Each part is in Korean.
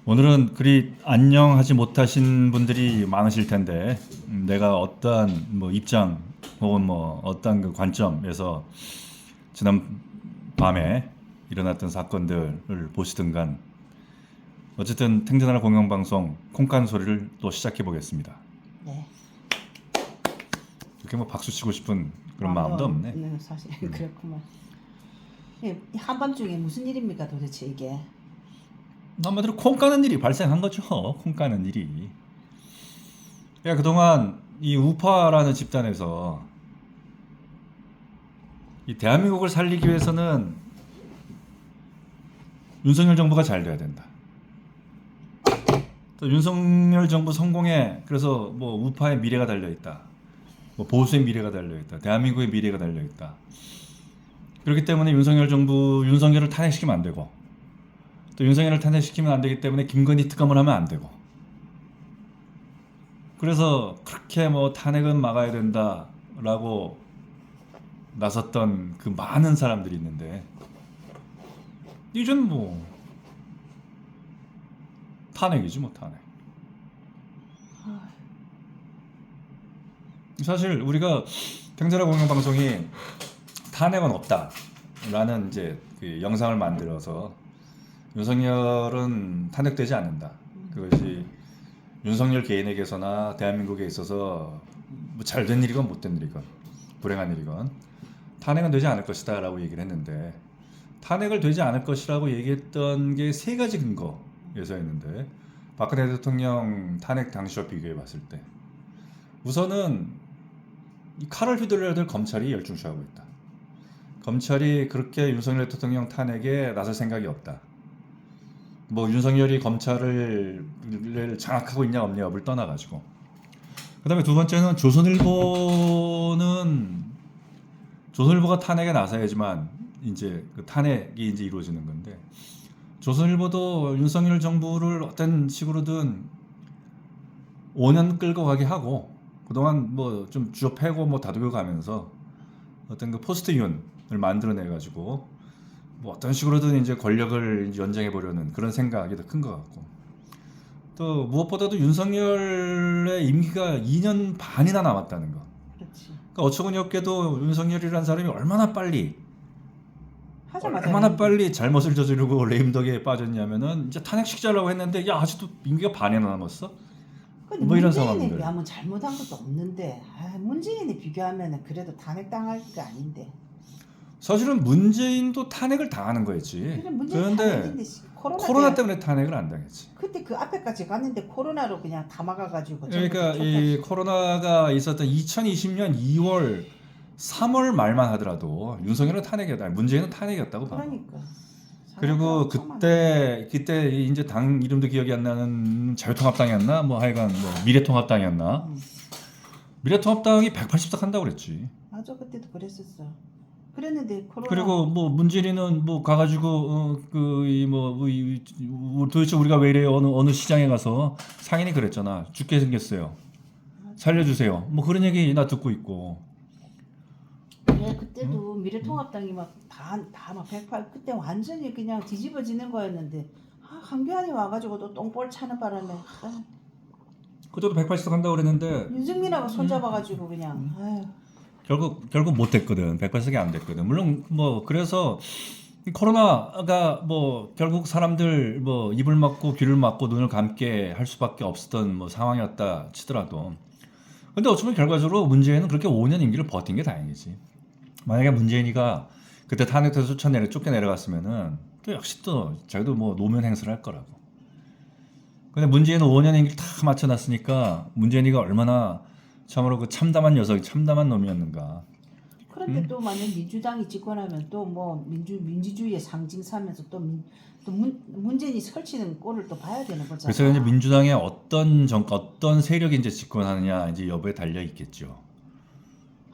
오늘은 그리 안녕하지 못하신 분들이 많으실 텐데 내가 어떠한 뭐 입장 혹은 뭐 어떠한 그 관점에서 지난 밤에 일어났던 사건들을 보시든 간 어쨌든 탱자나라 공영방송 콩깐 소리를 또 시작해 보겠습니다. 네. 이렇게 뭐 박수 치고 싶은 그런 마음도 없네. 네, 사실 그렇구만. 예, 한밤중에 무슨 일입니까 도대체 이게? 한마디로 콩 까는 일이 발생한 거죠. 콩 까는 일이. 야, 그동안 이 우파라는 집단에서 이 대한민국을 살리기 위해서는 윤석열 정부가 잘 돼야 된다. 또 윤석열 정부 성공에 그래서 뭐 우파의 미래가 달려 있다. 뭐 보수의 미래가 달려 있다. 대한민국의 미래가 달려 있다. 그렇기 때문에 윤석열 정부 윤석열을 탄핵시키면 안 되고 또 윤석열을 탄핵시키면 안 되기 때문에 김건희 특검을 하면 안 되고 그래서 그렇게 뭐 탄핵은 막아야 된다라고 나섰던 그 많은 사람들이 있는데 이젠 뭐 탄핵이지 뭐 탄핵. 사실 우리가 탱자라 공영방송이 탄핵은 없다라는 이제 그 영상을 만들어서 윤석열은 탄핵되지 않는다. 그것이 윤석열 개인에게서나 대한민국에 있어서 뭐 잘된 일이건 못된 일이건 불행한 일이건 탄핵은 되지 않을 것이다 라고 얘기를 했는데 탄핵을 되지 않을 것이라고 얘기했던 게 세 가지 근거에서였는데 박근혜 대통령 탄핵 당시와 비교해 봤을 때 우선은 이 칼을 휘둘러야 될 검찰이 열중시하고 있다. 검찰이 그렇게 윤석열 대통령 탄핵에 나설 생각이 없다. 뭐 윤석열이 검찰을 장악하고 있냐 없냐 여부를 떠나가지고 그다음에 두 번째는 조선일보가 탄핵에 나서야지만 이제 그 탄핵이 이제 이루어지는 건데 조선일보도 윤석열 정부를 어떤 식으로든 5년 끌고 가게 하고 그동안 뭐 좀 쥐어 패고 뭐 다독여 가면서 어떤 그 포스트 윤을 만들어내 가지고 뭐 어떤 식으로든 이제 권력을 연장해 보려는 그런 생각이 더 큰 것 같고 또 무엇보다도 윤석열의 임기가 2년 반이나 남았다는 거. 그렇지. 그러니까 어처구니 없게도 윤석열이라는 사람이 얼마나 빨리 하자마자 잘못을 저지르고 레임덕에 빠졌냐면은 이제 탄핵시키자라고 했는데 야 아직도 임기가 반이나 남았어? 뭐 이런 문재인에 상황들. 비하면 잘못한 것도 없는데 문재인에 비교하면 그래도 탄핵당할 게 아닌데. 사실은 문재인도 탄핵을 당하는 거였지. 그래 문재인 그런데 탄핵인데 코로나 때문에 탄핵을 안 당했지. 그때 그 앞에까지 갔는데 코로나로 그냥 다 막아가지고. 그러니까 이 코로나가 있었던 2020년 2월, 3월 말만 하더라도 윤석열은 탄핵이었다. 문재인은 탄핵이었다고 봐. 그러니까. 그리고 그때 이제 당 이름도 기억이 안 나는 자유통합당이었나 뭐 하여간 뭐 미래통합당이었나 미래통합당이 180석 한다고 그랬지. 맞아 그때도 그랬었어. 그랬는데 코로나. 그리고 뭐 문재인은 뭐 가가지고 도대체 우리가 왜 이래요 어느 시장에 가서 상인이 그랬잖아. 죽게 생겼어요. 살려주세요. 뭐 그런 얘기 나 듣고 있고. 네, 그때도 미래통합당이 막다막 108 그때 완전히 그냥 뒤집어지는 거였는데 한교안이 와가지고 또 똥볼 차는 바람에 그때도 180석 한다고 그랬는데 윤석민하고 손잡아가지고 그냥 아유. 결국 못 됐거든. 180석이 안 됐거든. 물론 뭐 그래서 이 코로나가 뭐 결국 사람들 뭐 입을 막고 귀를 막고 눈을 감게 할 수밖에 없었던 뭐 상황이었다 치더라도 근데 어쩌면 결과적으로 문재인은 그렇게 5년 임기를 버틴 게 다행이지. 만약에 문재인이가 그때 탄핵돼서 쫓겨 내려갔으면은 또 역시 또 자기도 뭐 노면 행세를 할 거라고. 근데 문재인은 5년 임기를 다 맞춰놨으니까 문재인이가 얼마나 참으로 그 참담한 참담한 놈이었는가. 그런데 또 만약 민주당이 집권하면 또 뭐 민주주의의 상징 삼면서 또 문재인이 설치는 꼴을 또 봐야 되는 거잖아. 그래서 이제 민주당의 어떤 세력이 이제 집권하느냐 이제 여부에 달려 있겠죠.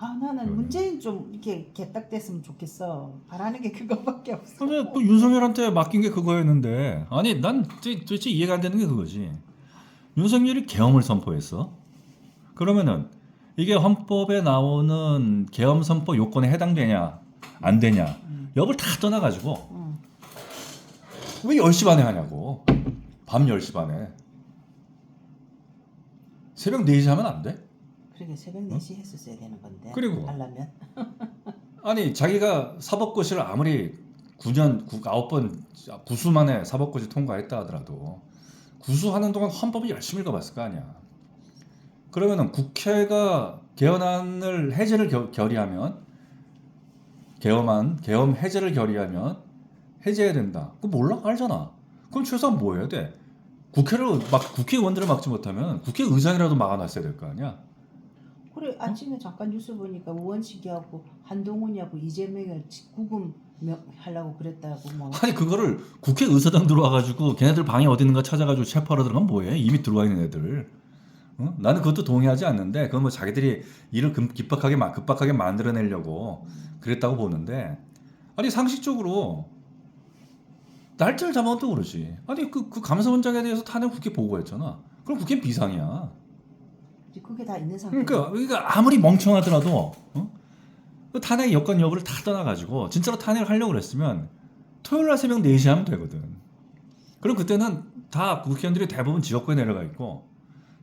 나는 문재인 좀 이렇게 개딱됐으면 좋겠어. 바라는 게 그거밖에 없어. 근데 또 윤석열한테 맡긴 게 그거였는데 아니 난 도대체 이해가 안 되는 게 그거지. 윤석열이 계엄을 선포했어. 그러면은 이게 헌법에 나오는 계엄 선포 요건에 해당되냐 안 되냐 여부를 다 떠나가지고 왜 10시 반에 하냐고. 밤 10시 반에 새벽 4시 하면 안 돼? 그러게 새벽 4시 했었어야 되는 건데. 그리고 하려면. 아니 자기가 사법고시를 아무리 9년 9번 구수 만에 사법고시 통과했다 하더라도 구수하는 동안 헌법을 열심히 읽어봤을 거 아니야. 그러면은 국회가 개헌안을 해제를 결의하면 계엄 해제를 결의하면 해제해야 된다. 그거 몰라? 알잖아. 그럼 최소한 뭐 해야 돼? 국회의원들을 막지 못하면 국회의장이라도 막아놨어야 될 거 아니야. 그래 아침에 잠깐 뉴스 보니까 우원식이하고 한동훈이하고 이재명을 구금 하려고 그랬다고 뭐. 아니 그거를 국회의사당 들어와가지고 걔네들 방이 어디 있는가 찾아가지고 체포하러 들어가면 뭐해? 이미 들어와 있는 애들. 어? 나는 그것도 동의하지 않는데 그건 뭐 자기들이 일을 급박하게 만들어내려고 그랬다고 보는데 아니 상식적으로 날짜를 잡아도 그러지. 아니 그 감사원장에 대해서 탄핵 국회 보고했잖아. 그럼 국회는 비상이야. 그게 다 있는 상태. 그러니까 아무리 멍청하더라도 그 탄핵 여건 여부를 다 떠나가지고 진짜로 탄핵을 하려고 그랬으면 토요일 날 새벽 4시 하면 되거든. 그럼 그때는 다 국회의원들이 대부분 지역구에 내려가 있고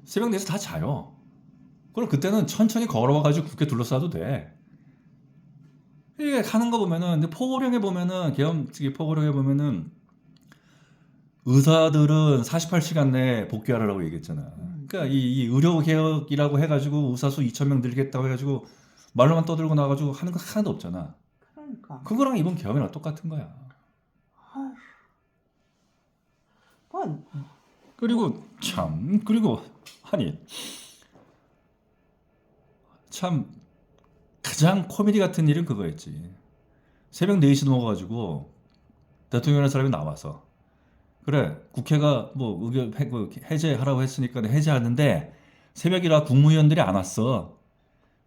새벽 4시 다 자요. 그럼 그때는 천천히 걸어와가지고 국회 둘러싸도 돼. 이게 하는 거 보면은 근데 포고령에 보면은 포고령에 보면은 의사들은 48시간 내에 복귀하라고 얘기했잖아. 그러니까 이 의료 개혁이라고 해가지고 의사 수 2,000명 늘리겠다고 해가지고 말로만 떠들고 나가지고 하는 거 하나도 없잖아. 그러니까. 그거랑 이번 개혁이랑 똑같은 거야. 뭐 그리고 아니 참 가장 코미디 같은 일은 그거였지. 새벽 4시 넘어가지고 대통령이라는 사람이 나와서 그래 국회가 뭐 의견 해제하라고 했으니까 내가 해제하는데 새벽이라 국무위원들이 안 왔어.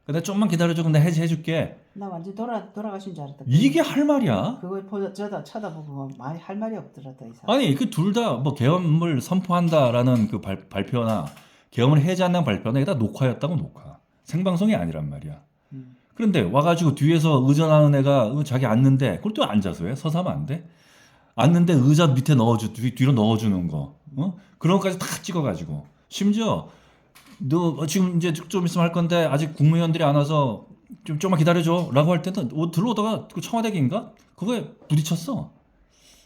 근데 좀만 기다려줘. 근데 해제해줄게. 나 완전 돌아가신 줄 알았다. 이게 할 말이야? 그걸 쳐다보고 많이 할 말이 없더라도 이 사람. 아니 그 둘 다 뭐 계엄을 선포한다라는 그 발표나 계엄을 해제한다는 발표나 이게 다 녹화였다고 녹화. 생방송이 아니란 말이야. 그런데 와가지고 뒤에서 의전하는 애가 자기 앉는데 그걸 또 앉아서 해? 서서 하면 안 돼? 앉는데 의자 밑에 뒤로 넣어주는 거. 그런 것까지 다 찍어가지고 심지어 너 지금 이제 좀 있으면 할 건데 아직 국무위원들이 안 와서 좀만 기다려줘라고 할 때는 들어오다가 그 청와대인가 그거에 부딪혔어.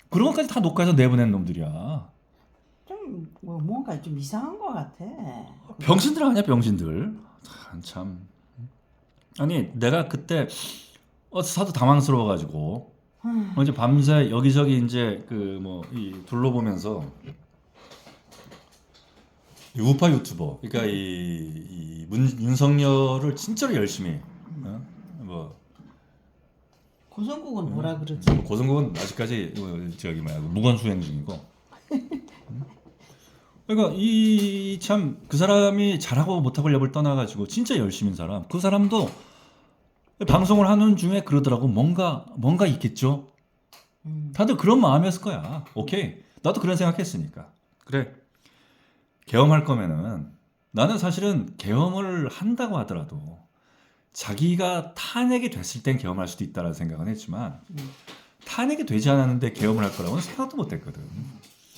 그런 것까지 다 녹화해서 내보낸 놈들이야. 좀 뭔가 좀 이상한 것 같아. 병신들 아니야 병신들. 참. 아니 내가 그때 사도 당황스러워가지고 이제 밤새 여기저기 이제 그 뭐 이 둘러보면서 이 우파 유튜버 그러니까 윤석열을 진짜로 열심히 뭐 고성국은 뭐라 그러지? 고성국은 아직까지 저기 뭐야 무건수행 중이고. 그러니까 이 참 그 사람이 잘하고 못하고 lep을 떠나가지고 진짜 열심인 사람. 그 사람도 방송을 하는 중에 그러더라고. 뭔가 있겠죠. 다들 그런 마음이었을 거야. 오케이. 나도 그런 생각했으니까. 그래. 계엄할 거면은 나는 사실은 계엄을 한다고 하더라도 자기가 탄핵이 됐을 땐 계엄할 수도 있다라는 생각은 했지만 탄핵이 되지 않았는데 계엄을 할 거라고는 생각도 못했거든.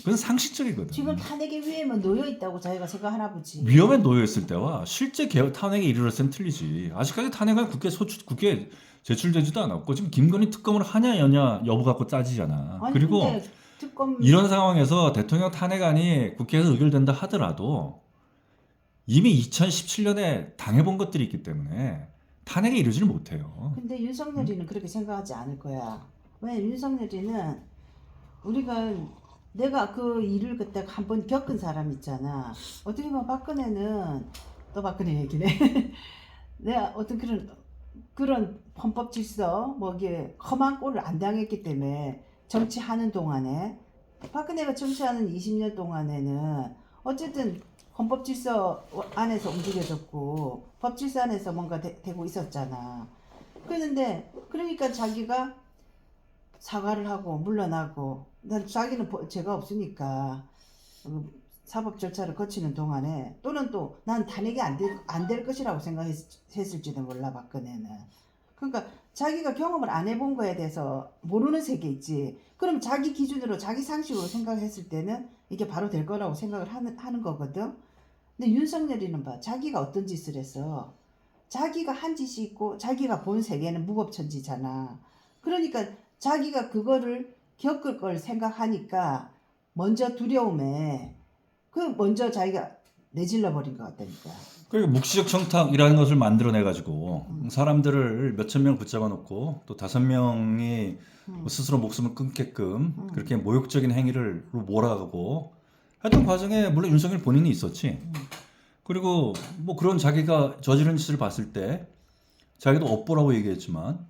그건 상식적이거든. 지금 탄핵의 위험은 놓여 있다고 자기가 생각하나 보지. 위험에 놓여 있을 때와 실제 탄핵에 이르렀을 땐 틀리지. 아직까지 탄핵은 국회에 제출되지도 않았고 지금 김건희 특검을 하냐 여냐 여부 갖고 따지잖아. 아니, 그리고 근데 특검 이런 상황에서 대통령 탄핵안이 국회에서 의결된다 하더라도 이미 2017년에 당해본 것들이 있기 때문에 탄핵에 이르지를 못해요. 근데 윤석열이는 그렇게 생각하지 않을 거야. 왜 윤석열이는 내가 그 일을 그때 한번 겪은 사람 있잖아. 어떻게 보면 박근혜는 또 박근혜 얘기네. 내가 어떤 그런 헌법 질서 뭐 이게 험한 꼴을 안 당했기 때문에 정치하는 동안에 박근혜가 정치하는 20년 동안에는 어쨌든 헌법 질서 안에서 움직여졌고 법 질서 안에서 뭔가 되고 있었잖아. 그런데 그러니까 자기가 사과를 하고 물러나고 난 자기는 죄가 없으니까 사법 절차를 거치는 동안에 또는 또 난 탄핵이 안 될 것이라고 생각했을지도 몰라 박근혜는. 그러니까 자기가 경험을 안 해본 거에 대해서 모르는 세계 있지. 그럼 자기 기준으로 자기 상식으로 생각했을 때는 이게 바로 될 거라고 생각을 하는 거거든. 근데 윤석열이는 봐. 자기가 어떤 짓을 했어. 자기가 한 짓이 있고 자기가 본 세계는 무법천지잖아. 그러니까 자기가 그거를 겪을 걸 생각하니까 먼저 두려움에 먼저 자기가 내질러 버린 것 같다니까. 그리고 묵시적 청탁이라는 것을 만들어내가지고 사람들을 몇천 명 붙잡아 놓고 또 5명이 스스로 목숨을 끊게끔 그렇게 모욕적인 행위를 몰아가고 하여튼 과정에 물론 윤석열 본인이 있었지. 그리고 뭐 그런 자기가 저지른 짓을 봤을 때 자기도 업보라고 얘기했지만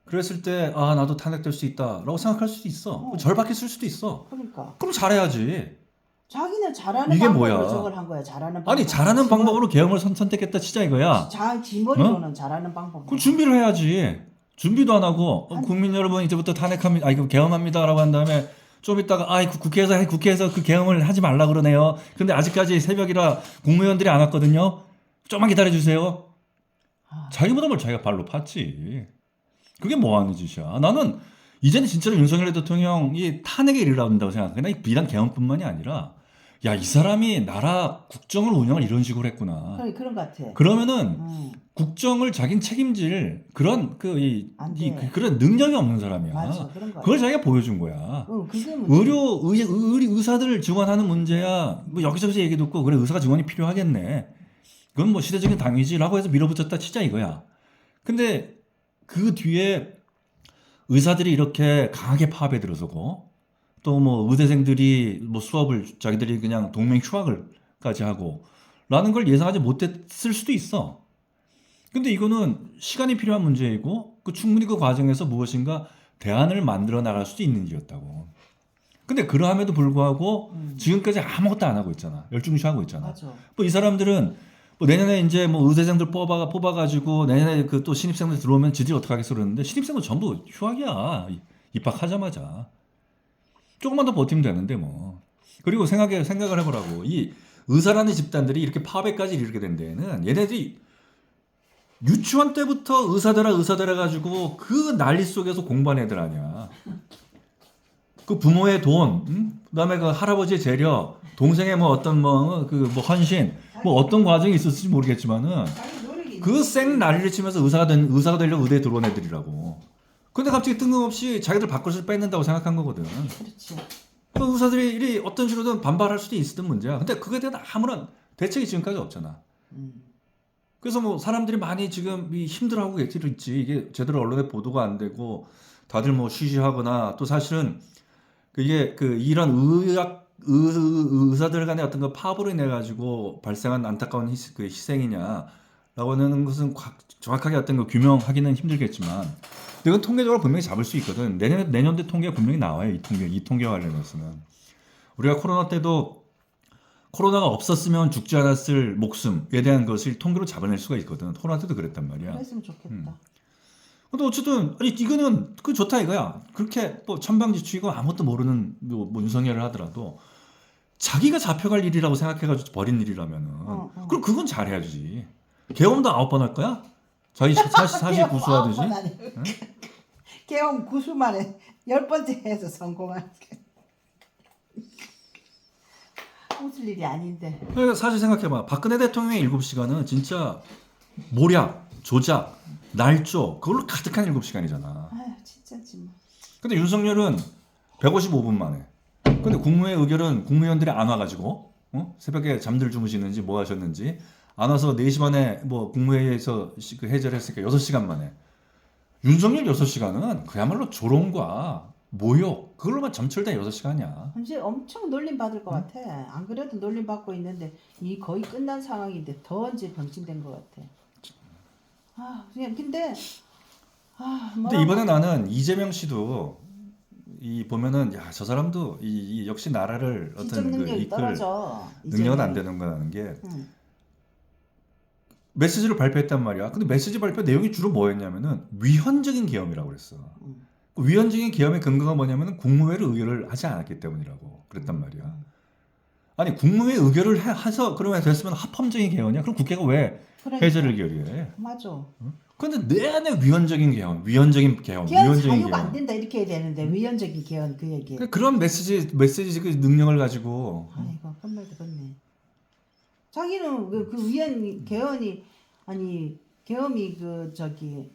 그랬을 때 아 나도 탄핵될 수 있다라고 생각할 수도 있어. 절박했을 수도 있어. 그러니까 그럼 잘해야지. 자기는 잘하는 이게 방법으로 뭐야? 저걸 한 거야. 잘하는 방법. 아니 잘하는 방법으로 개혁을 선택했다 치자 이거야. 지 머리로는 잘하는 방법. 그 준비를 해야지. 준비도 안 하고 국민 여러분 이제부터 탄핵합니다. 아 이거 개헌합니다라고 한 다음에 좀 있다가 아 국회에서 그 개헌을 하지 말라 그러네요. 근데 아직까지 새벽이라 국무위원들이 안 왔거든요. 좀만 기다려 주세요. 자기보다 뭘 자기가 발로 팠지. 그게 뭐 하는 짓이야. 나는 이제는 진짜로 윤석열 대통령이 탄핵에 이르러온다고 생각해. 나 비단 개헌뿐만이 아니라 야 이 사람이 나라 국정을 운영을 이런 식으로 했구나. 그런 것 같아. 그러면은 국정을 자긴 책임질 그런 안 돼. 그런 능력이 없는 사람이야. 맞아, 그런 거 그걸 자기가 보여준 거야. 그게 문제. 의사들을 지원하는 문제야. 뭐 여기저기서 얘기 듣고 그래 의사가 지원이 필요하겠네. 그건 뭐 시대적인 당위지라고 해서 밀어붙였다 치자 이거야. 근데 그 뒤에 의사들이 이렇게 강하게 파업에 들어서고 또 뭐 의대생들이 뭐 수업을 자기들이 그냥 동맹 휴학을까지 하고 라는 걸 예상하지 못했을 수도 있어. 근데 이거는 시간이 필요한 문제이고 충분히 그 과정에서 무엇인가 대안을 만들어 나갈 수도 있는 일이었다고. 근데 그러함에도 불구하고 지금까지 아무것도 안 하고 있잖아. 열중시하고 있잖아. 맞아. 뭐 이 사람들은 뭐 내년에 이제 뭐 의대생들 뽑아가지고 내년에 그 또 신입생들 들어오면 지들이 어떡하겠어 그러는데 신입생도 전부 휴학이야. 입학하자마자. 조금만 더 버티면 되는데 뭐. 그리고 생각을 해보라고. 이 의사라는 집단들이 이렇게 파업에까지 이르게 된 데에는 얘네들이 유치원 때부터 의사되라 해가지고 그 난리 속에서 공부한 애들 아니야. 그 부모의 돈, 그다음에 그 할아버지의 재력, 동생의 뭐 어떤 뭐 헌신, 뭐 어떤 과정이 있었을지 모르겠지만은 그 쌩 난리를 치면서 의사가 되려고 의대에 들어온 애들이라고. 근데 갑자기 뜬금없이 자기들 밥그릇을 뺏는다고 생각한 거거든. 그렇지. 그 의사들이 어떤 식으로든 반발할 수도 있었던 문제야. 근데 그거에 대한 아무런 대책이 지금까지 없잖아. 그래서 뭐 사람들이 많이 지금 힘들어하고 있지. 이게 제대로 언론에 보도가 안 되고 다들 뭐 쉬쉬하거나 또 사실은 이게 이런 의사들 간의 어떤 그 파업으로 인해 가지고 발생한 안타까운 희생이냐라고 하는 것은 정확하게 어떤 거 규명하기는 힘들겠지만 이건 통계적으로 분명히 잡을 수 있거든. 내년도 통계가 분명히 나와요. 이 통계와 관련해서는 우리가 코로나 때도 코로나가 없었으면 죽지 않았을 목숨에 대한 것을 통계로 잡아낼 수가 있거든. 코로나 때도 그랬단 말이야. 그랬으면 좋겠다. 근데 어쨌든 아니 이거는 그 좋다 이거야. 그렇게 뭐 천방지축이고 아무것도 모르는 뭐 윤석열을 하더라도 자기가 잡혀갈 일이라고 생각해가지고 버린 일이라면은 그럼 그건 잘해야지. 개엄도 9번 할 거야? 자기 사실 구수하듯이. 응? 개엄 구수만에 10번째 해서 성공한 게 웃을 일이 아닌데. 그러니까 사실 생각해봐. 박근혜 대통령의 7시간은 진짜 모략, 조작, 날조 그걸로 가득한 7시간이잖아. 아유 진짜지 뭐. 근데 윤석열은 155분 만에. 근데 국무회 의결은 국무위원들이 안 와가지고 새벽에 잠들 주무시는지 뭐 하셨는지 안 와서 4시 반에 뭐 국무회의에서 해제를 했으니까 6시간 만에. 윤석열 6시간은 그야말로 조롱과 모욕 그걸로만 점철된 6시간이야. 이제 엄청 놀림 받을 것 같아. 안 그래도 놀림 받고 있는데 이 거의 끝난 상황인데 더 이제 병신된 것 같아. 그냥 근데 근데 이번에 나는 이재명 씨도 보면은 야 저 사람도 이 역시 나라를 지적 어떤 능력이 이끌 떨어져. 능력은 안 되는 거라는 게 메시지를 발표했단 말이야. 근데 메시지 발표 내용이 주로 뭐였냐면은 위헌적인 계엄이라고 그랬어. 그 위헌적인 계엄의 근거가 뭐냐면은 국무회를 의결을 하지 않았기 때문이라고 그랬단 말이야. 아니 국무회의 의결을 해서 그러면 됐으면 합헌적인 개헌이야. 그럼 국회가 왜 그러니까. 해제를 결의해? 맞아. 그런데 내내 위헌적인 개헌, 위헌적인 개헌, 개헌 위헌적인 사유가 안 개헌. 된다 이렇게 해야 되는데 위헌적인 개헌 그 얘기. 그런 메시지 그 능력을 가지고 아이고 한말도 그렇네. 자기는 그 위헌 개헌이 아니 계엄이 그 저기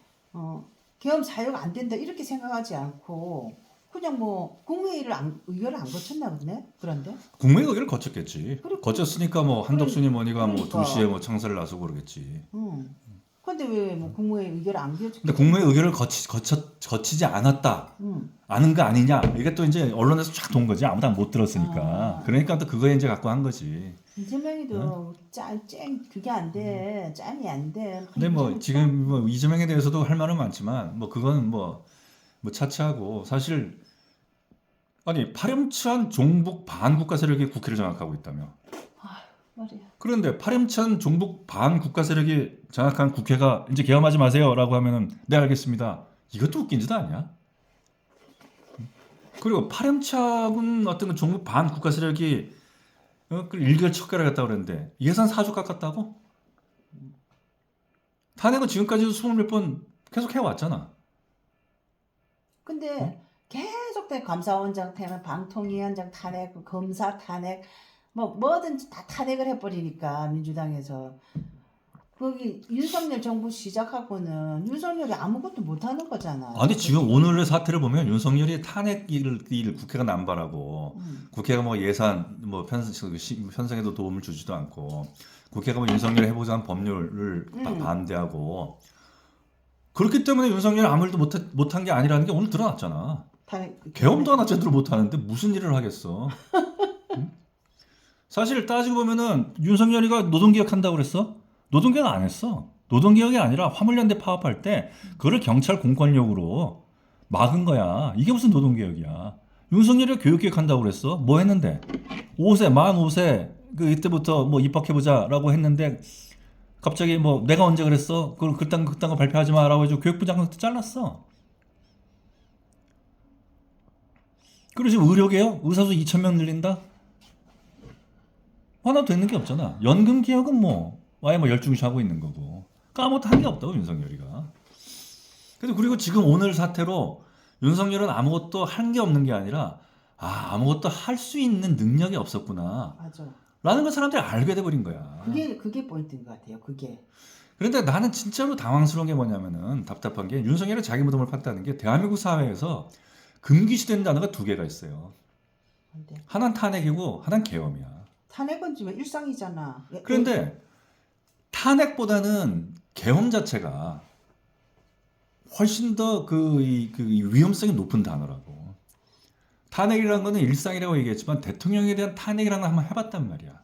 계엄 사유가 안 된다 이렇게 생각하지 않고 그냥 뭐 국무회의를 의결을 안 거쳤나 보네. 그런데 국무회의 의결을 거쳤겠지. 그리고- 거쳤으니까 뭐 한덕수니 뭐니가 뭐 그러니까. 2시에 뭐 청사를 나서고 그러겠지. 근데 왜 뭐 국무회의 의결을 안 거쳤? 근데 국무회의 의결을 거치지 않았다. 아는 거 아니냐? 이게 또 이제 언론에서 쫙 돈 거지. 아무도 못 들었으니까. 아. 그러니까 또 그거에 이제 갖고 한 거지. 이재명이도 짠 그게 안 돼. 짠이 안 돼. 근데 뭐 이재명 지금 뭐 이재명에 대해서도 할 말은 많지만 뭐 그건 뭐 차치하고 사실 아니 파렴치한 종북 반국가 세력이 국회를 장악하고 있다며. 말이야. 그런데 파렴치한 종북 반국가 세력이 장악한 국회가 이제 개엄하지 마세요라고 하면은 네 알겠습니다. 이것도 웃긴 짓 아니야? 그리고 파렴치한 어떤 그 종북 반국가 세력이 그 일개월 척결을 했다고 그랬는데 예산 4조 깎았다고? 탄핵은 지금까지도 20몇 번 계속 해왔잖아. 근데 계속 감사원장 탄핵, 방통위원장 탄핵, 검사 탄핵, 뭐든지 다 탄핵을 해버리니까 민주당에서 거기 윤석열 정부 시작하고는 윤석열이 아무것도 못하는 거잖아. 아니 지금 오늘의 사태를 보면 윤석열이 탄핵 일을 국회가 남발하고 국회가 뭐 예산 뭐 편성에도 도움을 주지도 않고 국회가 뭐 윤석열이 해보자는 법률을 반대하고 그렇기 때문에 윤석열이 아무 일도 못한 게 아니라는 게 오늘 드러났잖아. 계엄도 하나 제대로 못하는데 무슨 일을 하겠어? 응? 사실 따지고 보면은 윤석열이가 노동개혁한다고 그랬어? 노동개혁 안 했어. 노동개혁이 아니라 화물연대 파업할 때 그거를 경찰 공권력으로 막은 거야. 이게 무슨 노동개혁이야. 윤석열이가 교육개혁한다고 그랬어? 뭐 했는데? 5세, 만 5세 그 이때부터 뭐 입학해보자라고 했는데 갑자기 뭐 내가 언제 그랬어? 그딴 거 발표하지 마라고 해서 교육부 장관한테 잘랐어. 그리고 지금 의료개혁? 의사수 2,000명 늘린다? 하나도 되는 게 없잖아. 연금개혁은 뭐 아예 뭐 열중시하고 있는 거고 까먹도 한 게 없다고 윤석열이가. 그리고 지금 오늘 사태로 윤석열은 아무것도 한 게 없는 게 아니라 아무것도 할 수 있는 능력이 없었구나. 맞아. 라는 걸 사람들이 알게 돼버린 거야. 그게 포인트인 것 같아요. 그게. 그런데 나는 진짜로 당황스러운 게 뭐냐면은 답답한 게 윤석열이 자기 무덤을 팠다는 게 대한민국 사회에서 금기시된 단어가 두 개가 있어요. 근데 하나는 탄핵이고 하나는 계엄이야. 탄핵은 지금 일상이잖아. 그런데 탄핵보다는 계엄 자체가 훨씬 더 그 위험성이 높은 단어라고. 탄핵이라는 거는 일상이라고 얘기했지만 대통령에 대한 탄핵이라는 걸 한번 해봤단 말이야.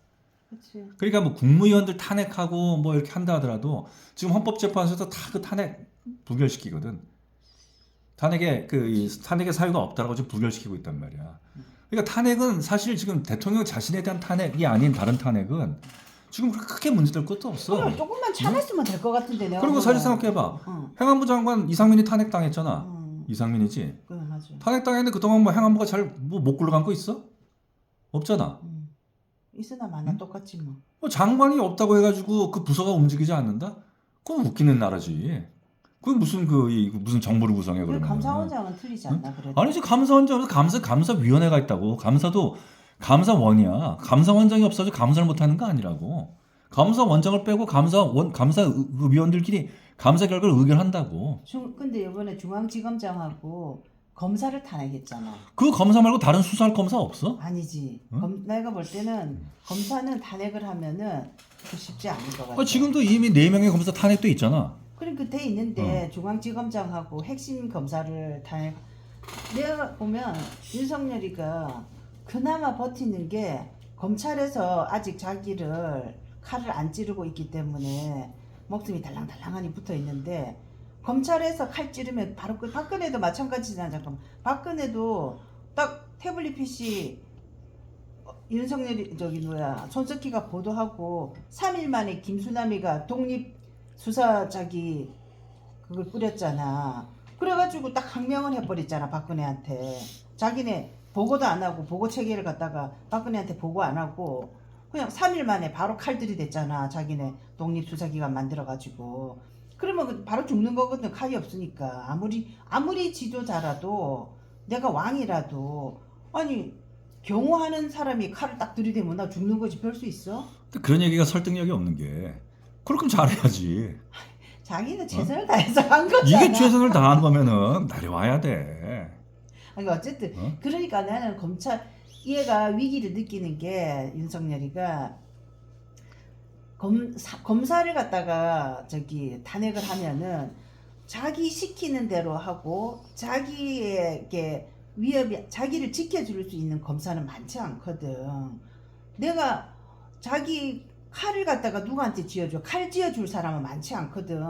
그치. 그러니까 뭐 국무위원들 탄핵하고 뭐 이렇게 한다 하더라도 지금 헌법재판소에서 다 그 탄핵 부결시키거든. 탄핵의 탄핵의 사유가 없다라고 지금 부결시키고 있단 말이야. 그러니까 탄핵은 사실 지금 대통령 자신에 대한 탄핵이 아닌 다른 탄핵은 지금 크게 문제될 것도 없어. 그럼 조금만 참았으면 될 것 같은데 내가. 그리고 사실 생각해봐. 행안부 장관 이상민이 탄핵당했잖아. 이상민이지. 그래 맞아. 탄핵당했는데 그동안 뭐 행안부가 잘 뭐 못 굴러간 거 있어? 없잖아. 있으나 마나 똑같지 뭐. 뭐 장관이 없다고 해가지고 그 부서가 움직이지 않는다? 그건 웃기는 나라지. 그게 무슨 무슨 정부를 구성해 그러면? 감사원장은 틀리지 않나 그래도. 아니지 감사원장은 감사위원회가 있다고. 감사도 감사원이야. 감사원장이 없어서 감사를 못하는 거 아니라고. 감사원장을 빼고 감사위원들끼리 감사 결과를 의결한다고. 근데 이번에 중앙지검장하고 검사를 탄핵했잖아. 그 검사 말고 다른 수사할 검사 없어? 아니지. 응? 내가 볼 때는 검사는 탄핵을 하면은 그 쉽지 않을 것 같아. 지금도 이미 4명의 검사 탄핵돼 있잖아. 그러니까 돼 있는데 중앙지검장하고 핵심 검사를 탄핵. 내가 보면 윤석열이가 그나마 버티는 게 검찰에서 아직 자기를 칼을 안 찌르고 있기 때문에 목숨이 달랑달랑하니 붙어 있는데 검찰에서 칼 찌르면 바로 박근혜도 마찬가지잖아. 잠깐 박근혜도 딱 태블릿 PC 윤석열이 손석희가 보도하고 3일 만에 김수남이가 독립 수사 그걸 뿌렸잖아. 그래가지고 딱 항명을 해버렸잖아 박근혜한테. 자기네 보고도 안 하고 보고 체계를 갖다가 박근혜한테 보고 안 하고 그냥 3일 만에 바로 칼들이 됐잖아. 자기네 독립수사기관 만들어가지고. 그러면 바로 죽는 거거든. 칼이 없으니까. 아무리 지도자라도 내가 왕이라도 아니 경호하는 사람이 칼을 딱 들이대면 나 죽는 거지 별 수 있어? 근데 그런 얘기가 설득력이 없는 게 그렇게 잘해야지. 자기는 최선을 다해서 한 거잖아. 이게 최선을 다한 거면은 내려와야 돼. 아니 어쨌든 어? 그러니까 나는 얘가 위기를 느끼는 게 윤석열이가 검사를 갖다가 저기 탄핵을 하면은 자기 시키는 대로 하고 자기에게 자기를 지켜줄 수 있는 검사는 많지 않거든. 내가 자기 칼을 갖다가 누구한테 쥐어줘? 칼 쥐어줄 사람은 많지 않거든.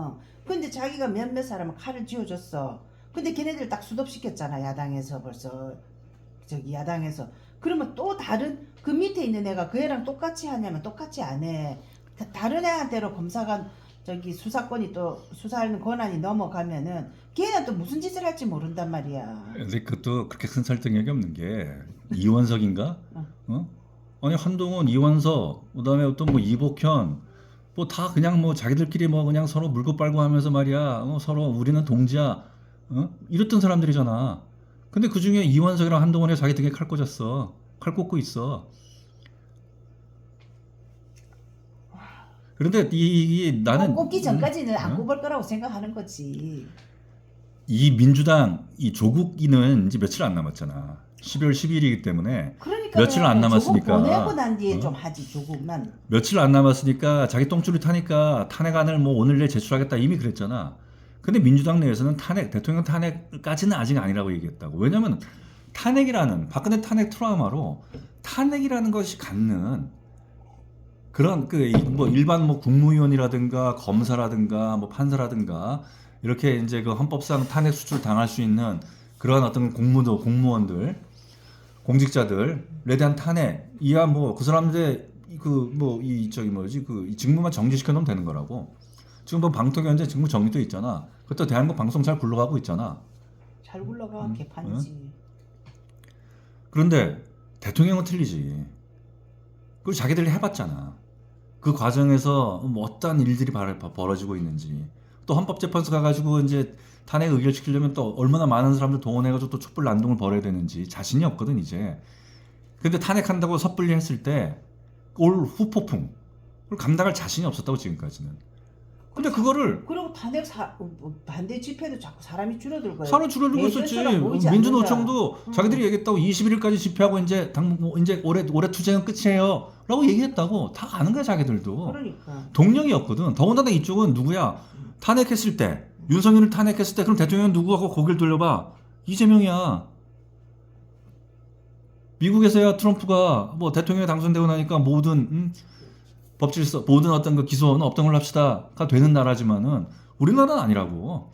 근데 자기가 몇몇 사람은 칼을 쥐어줬어. 근데 걔네들 딱 수습시켰잖아. 야당에서 벌써 저기 야당에서. 그러면 또 다른 그 밑에 있는 애가 그 애랑 똑같이 하냐면 똑같이 안 해. 다른 애한테로 검사가 저기 수사권이 또 수사하는 권한이 넘어가면은 걔는 또 무슨 짓을 할지 모른단 말이야. 근데 그것도 그렇게 큰 설득력이 없는 게 이원석인가? 어? 아니 한동훈, 이원석, 그다음에 또 뭐 이복현, 뭐 다 그냥 뭐 자기들끼리 뭐 그냥 서로 물고 빨고 하면서 말이야. 서로 우리는 동지야. 이랬던 사람들이잖아. 근데 그 중에 이원석이랑 한동훈이 자기 등에 칼 꽂았어. 칼 꽂고 있어. 그런데 나는 꽂기 전까지는 안 응? 꼽을 거라고 생각하는 거지. 이 민주당 이 조국이는 이제 며칠 안 남았잖아. 12월 10일이기 때문에 그러니까 며칠 안 남았으니까. 조국 보내고 난 뒤에 어? 좀 하지 조국만. 며칠 안 남았으니까 자기 똥줄이 타니까 탄핵안을 뭐 오늘 내일 제출하겠다 이미 그랬잖아. 근데 민주당 내에서는 대통령 탄핵까지는 아직 아니라고 얘기했다고. 왜냐면 박근혜 탄핵 트라우마로 탄핵이라는 것이 갖는 그런 뭐 일반 뭐 국무위원이라든가 검사라든가 뭐 판사라든가 이렇게 이제 그 헌법상 탄핵 수출 당할 수 있는 그런 어떤 공무원들, 공직자들에 대한 탄핵 이야 뭐 그 사람들 이 직무만 정지시켜 놓으면 되는 거라고. 지금 뭐 방통위원회 직무 정지돼 있잖아. 그것도 대한민국 방송 잘 굴러가고 있잖아. 잘 굴러가 개판이지. 그런데 대통령은 틀리지. 그걸 자기들이 해봤잖아. 그 과정에서 뭐 어떤 일들이 벌어지고 있는지. 또 헌법재판소 가가지고 이제 탄핵 의결시키려면 또 얼마나 많은 사람들 동원해가지고 또 촛불 난동을 벌여야 되는지 자신이 없거든 이제. 근데 탄핵한다고 섣불리 했을 때 올 후폭풍 그걸 감당할 자신이 없었다고 지금까지는. 근데 그거를 그리고 탄핵 반대 집회도 자꾸 사람이 줄어들고 사람 줄어들고 있었지. 예전처럼 보이지 민주노총도 않는다. 자기들이 얘기했다고 21일까지 집회하고 이제 이제 올해 투쟁은 끝이에요라고 얘기했다고 다 아는 거야 자기들도. 그러니까. 동력이었거든. 더군다나 이쪽은 누구야? 탄핵했을 때 윤석열을 탄핵했을 때 그럼 대통령은 누구하고 고개를 돌려봐? 이재명이야. 미국에서야 트럼프가 뭐 대통령에 당선되고 나니까 모든 법질서 모든 어떤 그 기소는 없던 걸로 합시다가 되는 나라지만은 우리나라는 아니라고.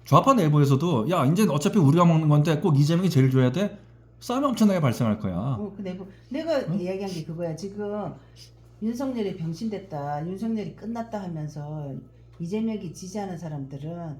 좌파 내부에서도 야 이제 어차피 우리가 먹는 건데 꼭 이재명이 제일 줘야 돼? 싸움이 엄청나게 발생할 거야. 내가 이야기한 게 그거야. 지금 윤석열이 병신됐다, 윤석열이 끝났다 하면서 이재명이 지지하는 사람들은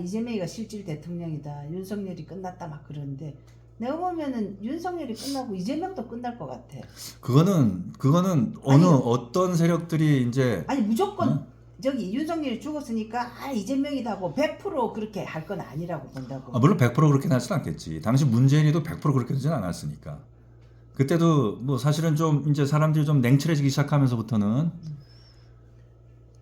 이재명이가 실질 대통령이다, 윤석열이 끝났다 막 그러는데 내가 보면은 윤석열이 끝나고 이재명도 끝날 것 같아. 그거는 어떤 세력들이 이제 무조건 저기 윤석열이 죽었으니까 이재명이다 하고 100% 그렇게 할 건 아니라고 본다고. 물론 100% 그렇게 하진 않겠지. 당시 문재인이도 100% 그렇게 되진 않았으니까. 그때도 뭐 사실은 좀 이제 사람들이 좀 냉철해지기 시작하면서부터는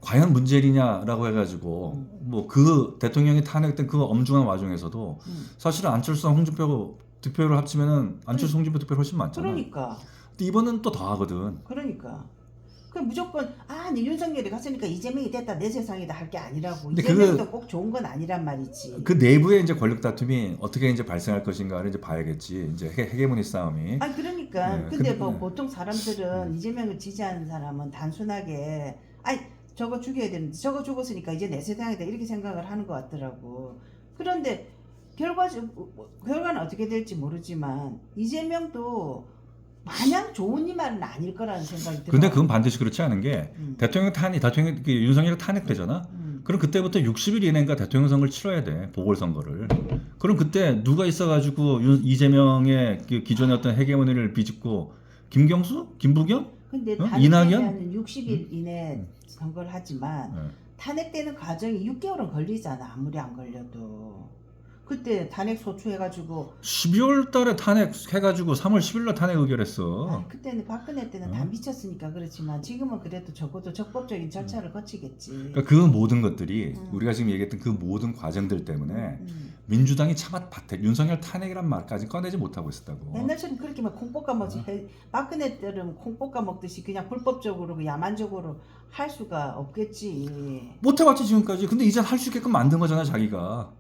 과연 문재인이냐라고 해가지고 뭐 그 대통령이 탄핵된 그 엄중한 와중에서도 사실은 안철수랑 홍준표 득표를 합치면은 안철수 홍준표 득표가 훨씬 많잖아. 그러니까. 근데 이번은 또 더하거든. 그러니까. 그 무조건 네 윤석열이 갔으니까 이재명이 됐다 내 세상이다 할 게 아니라고. 근데 이재명도 꼭 좋은 건 아니란 말이지. 그 내부의 이제 권력 다툼이 어떻게 이제 발생할 것인가를 이제 봐야겠지. 이제 헤게모니 싸움이. 그러니까. 네, 근데 뭐 보통 사람들은 이재명을 지지하는 사람은 단순하게 저거 죽여야 되는데 저거 죽었으니까 이제 내 세상이다 이렇게 생각을 하는 것 같더라고. 그런데 결과는 어떻게 될지 모르지만 이재명도 마냥 좋은 이말은 아닐 거라는 생각이 들어. 근데 그건 반드시 그렇지 않은 게 대통령 윤석열이 탄핵되잖아. 그럼 그때부터 60일 이내인가 대통령 선거를 치러야 돼. 보궐선거를. 그럼 그때 누가 있어가지고 이재명의 그 기존의 어떤 헤게모니를 비집고 김경수? 김부겸? 근데 어? 이낙연? 탄핵되면 60일 이내 선거를 하지만 네. 탄핵되는 과정이 6개월은 걸리잖아. 아무리 안 걸려도. 그때 탄핵 소추해가지고 12월 달에 탄핵해가지고 3월 10일 날 탄핵 의결했어. 아니, 그때는 박근혜 때는 다 미쳤으니까 그렇지만 지금은 그래도 적어도 적법적인 절차를 거치겠지. 그러니까 그 모든 것들이 음. 우리가 지금 얘기했던 그 모든 과정들 때문에 음. 민주당이 차마 윤석열 탄핵이란 말까지 꺼내지 못하고 있었다고. 옛날처럼 그렇게 막 콩 볶아 먹지. 박근혜 때는 콩 볶아 먹듯이 그냥 불법적으로 그 야만적으로 할 수가 없겠지. 못해봤지 지금까지. 근데 이제 할 수 있게끔 만든 거잖아 자기가.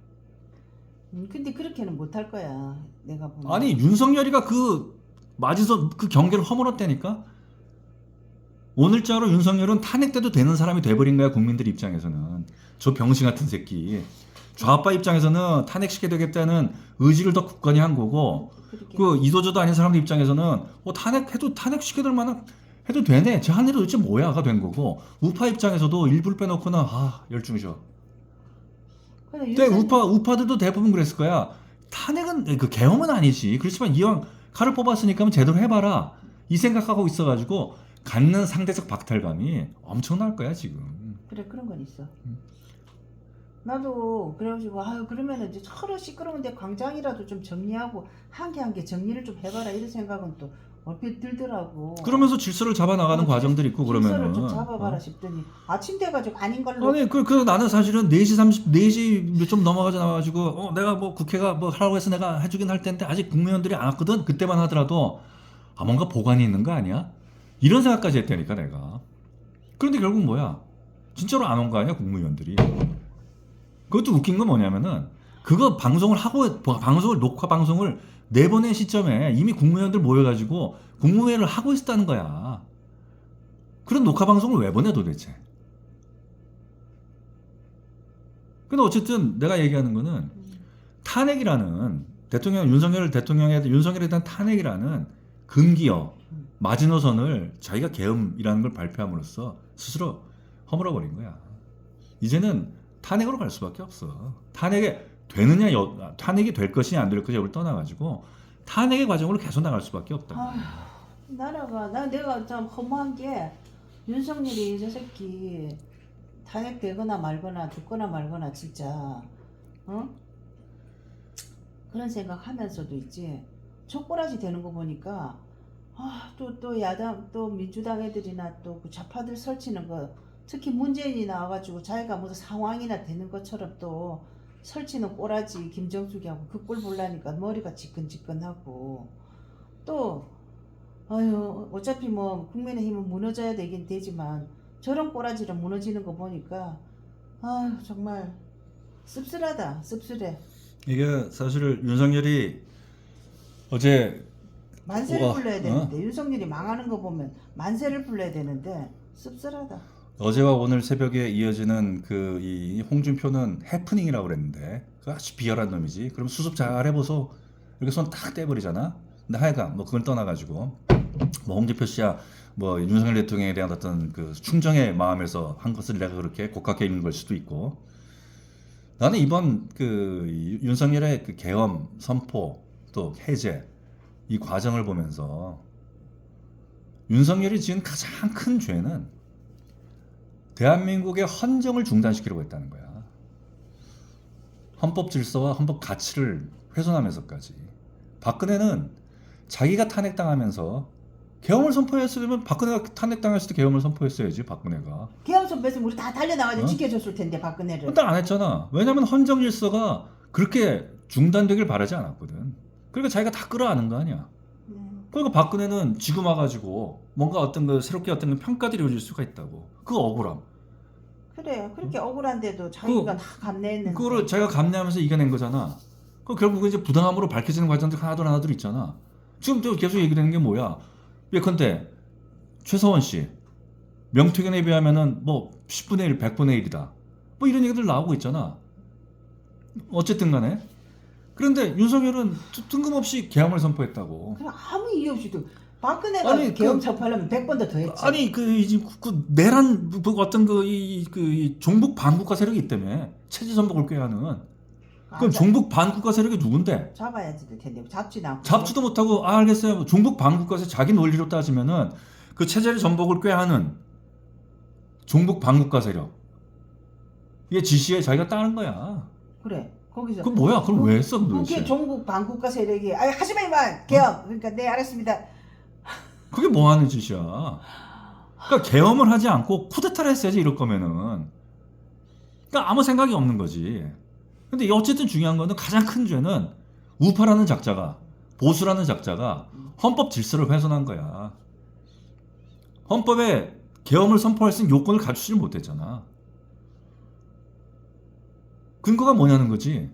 근데 그렇게는 못 할 거야. 내가 보면. 아니 윤석열이가 그 맞아서 그 경계를 허물었다니까. 오늘자로 윤석열은 탄핵돼도 되는 사람이 돼버린 거야 국민들 입장에서는. 저 병신 같은 새끼. 좌파 입장에서는 탄핵시켜야 되겠다는 의지를 더 굳건히 한 거고, 그렇게. 그 이도저도 아닌 사람들 입장에서는 탄핵해도 탄핵시켜둘 만한 해도 되네. 저 한 일이 도대체 뭐야가 된 거고, 우파 입장에서도 일부를 빼놓고는 열중이죠. 근데 우파들도 대부분 그랬을 거야. 탄핵은 그 계엄은 아니지. 그렇지만 이왕 칼을 뽑았으니까 제대로 해봐라. 이 생각하고 있어가지고 갖는 상대적 박탈감이 엄청날 거야 지금. 그래 그런 건 있어. 나도 그래가지고 그러면은 이제 서로 시끄러운데 광장이라도 좀 정리하고 한 개 한 개 정리를 좀 해봐라 이런 생각은 또 얼핏 들더라고. 그러면서 질서를 잡아나가는 과정들이 있고 그러면은. 질서를 좀 잡아봐라 싶더니 아침 돼가지고 아닌 걸로. 아니 그 나는 사실은 4시 좀 넘어가자 나와가지고 내가 뭐 국회가 뭐 하라고 해서 내가 해주긴 할 텐데 아직 국무위원들이 안 왔거든. 그때만 하더라도 뭔가 보관이 있는 거 아니야? 이런 생각까지 했다니까 내가. 그런데 결국 뭐야? 진짜로 안 온 거 아니야 국무위원들이. 그것도 웃긴 건 뭐냐면은 그거 방송을 하고 녹화 방송을 내보낸 시점에 이미 국무위원들 모여가지고 국무회의를 하고 있었다는 거야. 그런 녹화 방송을 왜 보내 도대체? 근데 어쨌든 내가 얘기하는 거는 탄핵이라는 윤석열에 대한 탄핵이라는 금기어 마지노선을 자기가 계엄이라는 걸 발표함으로써 스스로 허물어버린 거야. 이제는 탄핵으로 갈 수밖에 없어. 탄핵이 될 것이냐 안 될 것이냐 를 떠나가지고 탄핵의 과정으로 계속 나갈 수밖에 없다. 내가 참 허무한 게 윤석열이 저 새끼 탄핵되거나 말거나 죽거나 말거나 진짜 그런 생각하면서도 있지. 족보라지 되는 거 보니까 또 야당 또 민주당 애들이나 또 그 좌파들 설치는 거 특히 문재인이 나와가지고 자기가 무슨 상황이나 되는 것처럼 또 설치는 꼬라지 김정숙이 하고 그 꼴 보려니까 머리가 지끈지끈하고 또 어차피 뭐 국민의힘은 무너져야 되긴 되지만 저런 꼬라지로 무너지는 거 보니까 정말 씁쓸하다. 씁쓸해. 이게 사실 윤석열이 어제 만세를 불러야 되는데 윤석열이 망하는 거 보면 만세를 불러야 되는데 씁쓸하다. 어제와 오늘 새벽에 이어지는 이 홍준표는 해프닝이라고 그랬는데 그 아주 비열한 놈이지. 그럼 수습 잘 해보소. 이렇게 손 딱 떼버리잖아. 근데 하여간 뭐 그걸 떠나가지고 뭐 홍준표 씨야 뭐 윤석열 대통령에 대한 어떤 그 충정의 마음에서 한 것을 내가 그렇게 곡학해 있는 걸 수도 있고, 나는 이번 윤석열의 그 계엄 선포 또 해제 이 과정을 보면서 윤석열이 지은 가장 큰 죄는 대한민국의 헌정을 중단시키려고 했다는 거야. 헌법 질서와 헌법 가치를 훼손하면서까지. 박근혜는 자기가 탄핵당하면서 계엄을 선포했으면 박근혜가 탄핵당했을 때 계엄을 선포했어야지. 박근혜가 계엄 선배였으면 우리 다 달려나가서 지켜줬을 텐데 박근혜를. 일단 안 했잖아. 왜냐면 헌정 질서가 그렇게 중단되길 바라지 않았거든. 그러니까 자기가 다 끌어안은 거 아니야. 그러니까 박근혜는 지금 와가지고 뭔가 어떤 새롭게 어떤 평가들이 이루어질 수가 있다고. 그 억울함. 그래 그렇게 억울한데도 자기가 다 감내했는데. 그거를 자기가 감내하면서 이겨낸 거잖아. 그 결국은 이제 부당함으로 밝혀지는 과정들 하나둘 있잖아. 지금 또 계속 얘기되는 게 뭐야? 예컨대 최서원 씨 명태균에 비하면은 뭐 10분의 1, 100분의 1이다. 뭐 이런 얘기들 나오고 있잖아. 어쨌든 간에. 그런데 윤석열은 뜬금없이 계엄을 선포했다고. 그냥 아무 이유 없이도 박근혜가 아니, 계엄 선포하려면 100번도 더 했지. 아니 그 내란 어떤 이 종북 반국가 세력이 있다며 체제 전복을 꾀하는. 그럼 종북 반국가 세력이 누군데? 잡아야지 될 텐데 잡지도 않고. 잡지도 못하고 알겠어요. 종북 반국가세 자기 논리로 따지면은 그 체제의 전복을 꾀하는 종북 반국가 세력. 이게 지시에 자기가 따는 거야. 그래. 거기서 그 뭐야? 그럼 왜 했어 그게 도대체? 종북 반국가 세력이 하지마 이만 계엄. 그러니까 네 알았습니다. 그게 뭐 하는 짓이야? 그러니까 계엄을 하지 않고 쿠데타를 했어야지 이럴 거면은. 그러니까 아무 생각이 없는 거지. 근데 어쨌든 중요한 거는 가장 큰 죄는 우파라는 작자가 보수라는 작자가 헌법 질서를 훼손한 거야. 헌법에 계엄을 선포할 수 있는 요건을 갖추지 못했잖아. 근거가 뭐냐는 거지.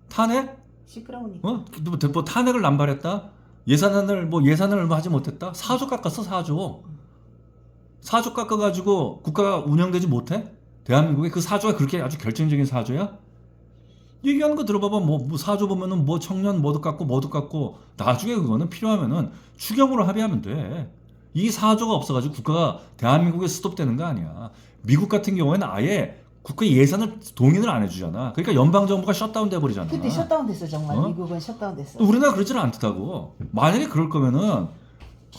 탄핵? 시끄러우니까. 뭐 탄핵을 남발했다? 예산을 하지 못했다? 4조 깎았어 4조. 4조 깎아가지고 국가가 운영되지 못해? 대한민국에 그 4조가 그렇게 아주 결정적인 4조야? 얘기하는 거 들어봐봐. 뭐 4조 보면은 뭐 청년 뭐도 깎고 나중에 그거는 필요하면은 추경으로 합의하면 돼. 이 4조가 없어가지고 국가가 대한민국에 스톱되는 거 아니야. 미국 같은 경우에는 아예 국가 예산을 동의를 안 해주잖아. 그러니까 연방 정부가 셧다운 돼버리잖아. 그때 셧다운 됐어 정말. 어? 미국은 셧다운 됐어. 우리나라 그러지는 않다고. 만약에 그럴 거면은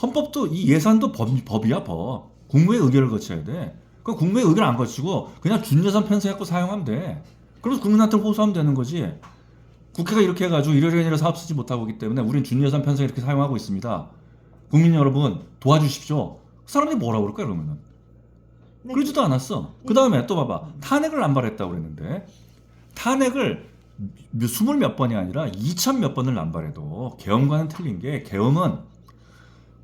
헌법도 이 예산도 법이야 법. 국무의 의결을 거쳐야 돼. 그 국무의 의결 안 거치고 그냥 준예산 편성해갖고 사용하면 돼. 그래서 국민한테 호소하면 되는 거지. 국회가 이렇게 해가지고 이러이러 사업 쓰지 못하고 있기 때문에 우린 준예산 편성 이렇게 사용하고 있습니다. 국민 여러분 도와주십시오. 그 사람들이 뭐라고 그럴까 그러면은. 네. 그러지도 않았어. 그 다음에 또 봐봐. 탄핵을 남발했다고 그랬는데 탄핵을 20몇 번이 아니라 2000 몇 번을 남발해도 계엄과는 틀린 게 계엄은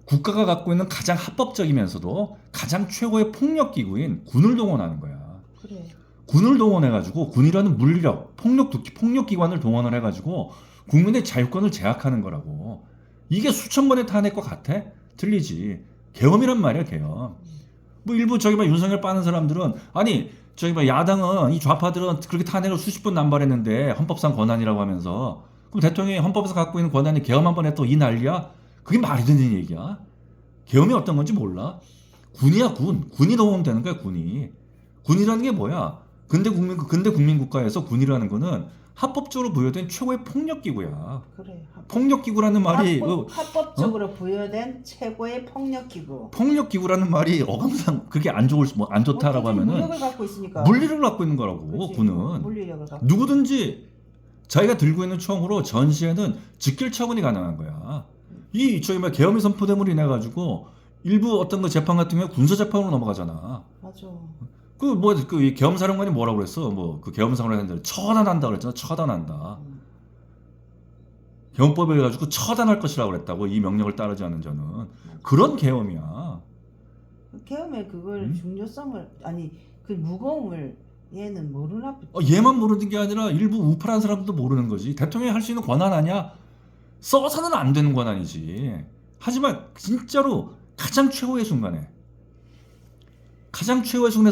국가가 갖고 있는 가장 합법적이면서도 가장 최고의 폭력기구인 군을 동원하는 거야. 그래. 군을 동원해가지고 군이라는 물리력, 폭력기관을 동원을 해가지고 국민의 자유권을 제약하는 거라고. 이게 수천 번의 탄핵과 같아? 틀리지. 계엄이란 말이야 계엄. 뭐 일부 윤석열 빠는 사람들은 아니 야당은 이 좌파들은 그렇게 탄핵을 수십 번 남발했는데 헌법상 권한이라고 하면서 그럼 대통령이 헌법에서 갖고 있는 권한이 계엄 한 번 했다고 이 난리야? 그게 말이 되는 얘기야? 계엄이 어떤 건지 몰라? 군이야 군이 동원되는 거야 군이. 군이라는 게 뭐야? 근대 국민 국가에서 군이라는 거는 합법적으로 부여된 최고의 폭력기구야. 그래. 폭력기구라는 말이 합법적으로 부여된 최고의 폭력기구. 폭력기구라는 말이 어감상 그렇게 안 좋다라고 하면은 물력을 갖고 있으니까. 물리력을 갖고 있는 거라고. 그치. 군은 물리력을 갖고. 누구든지 자기가 들고 있는 총으로 전시에는 직결 처분이 가능한 거야. 이 계엄이 선포됨으로 인해 가지고 일부 어떤 그 재판 같은 경우 군사 재판으로 넘어가잖아. 맞아. 이 계엄사령관이 뭐라고 그랬어? 그 계엄사령관들 처단한다 그랬잖아. 처단한다. 계엄법에 가지고 처단할 것이라고 그랬다고. 이 명령을 따르지 않는 자는. 그런 계엄이야. 계엄의 그걸 중요성을 그 무거움을 얘는 모르나 보지. 얘만 모르는 게 아니라 일부 우파라는 사람도 모르는 거지. 대통령이 할 수 있는 권한 아니야? 써서는 안 되는 권한이지. 하지만 진짜로 가장 최후의 순간에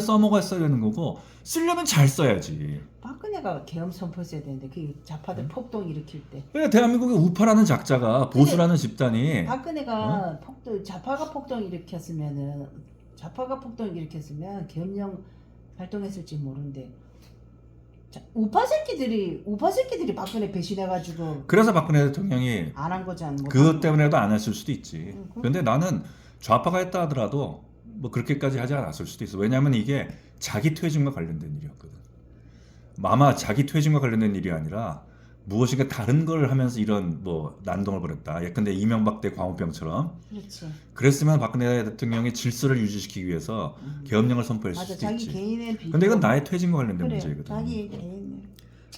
써먹었어야 되는 거고 쓰려면 잘 써야지. 박근혜가 계엄 선포했어야 되는데 그 좌파들 폭동 일으킬 때. 그러니까 대한민국의 우파라는 작자가 보수라는 집단이 박근혜가 좌파가 폭동 일으켰으면 계엄령 발동했을지 모르는데 우파 새끼들이 박근혜 배신해가지고 그래서 박근혜 대통령이 안 한 거지 않나? 그것 때문에도 안 했을 수도 있지. 그런데 나는 좌파가 했다 하더라도 뭐 그렇게까지 하지 않았을 수도 있어. 왜냐하면 이게 자기 퇴진과 관련된 일이었거든. 아마 자기 퇴진과 관련된 일이 아니라 무엇인가 다른 걸 하면서 이런 뭐 난동을 벌였다. 예컨대 이명박 때 광우병처럼. 그렇지. 그랬으면 박근혜 대통령이 질서를 유지시키기 위해서 계엄령을 선포했을 맞아, 수도 자기 있지. 개인의 근데 이건 나의 퇴진과 관련된 그래, 문제거든. 자기 개인.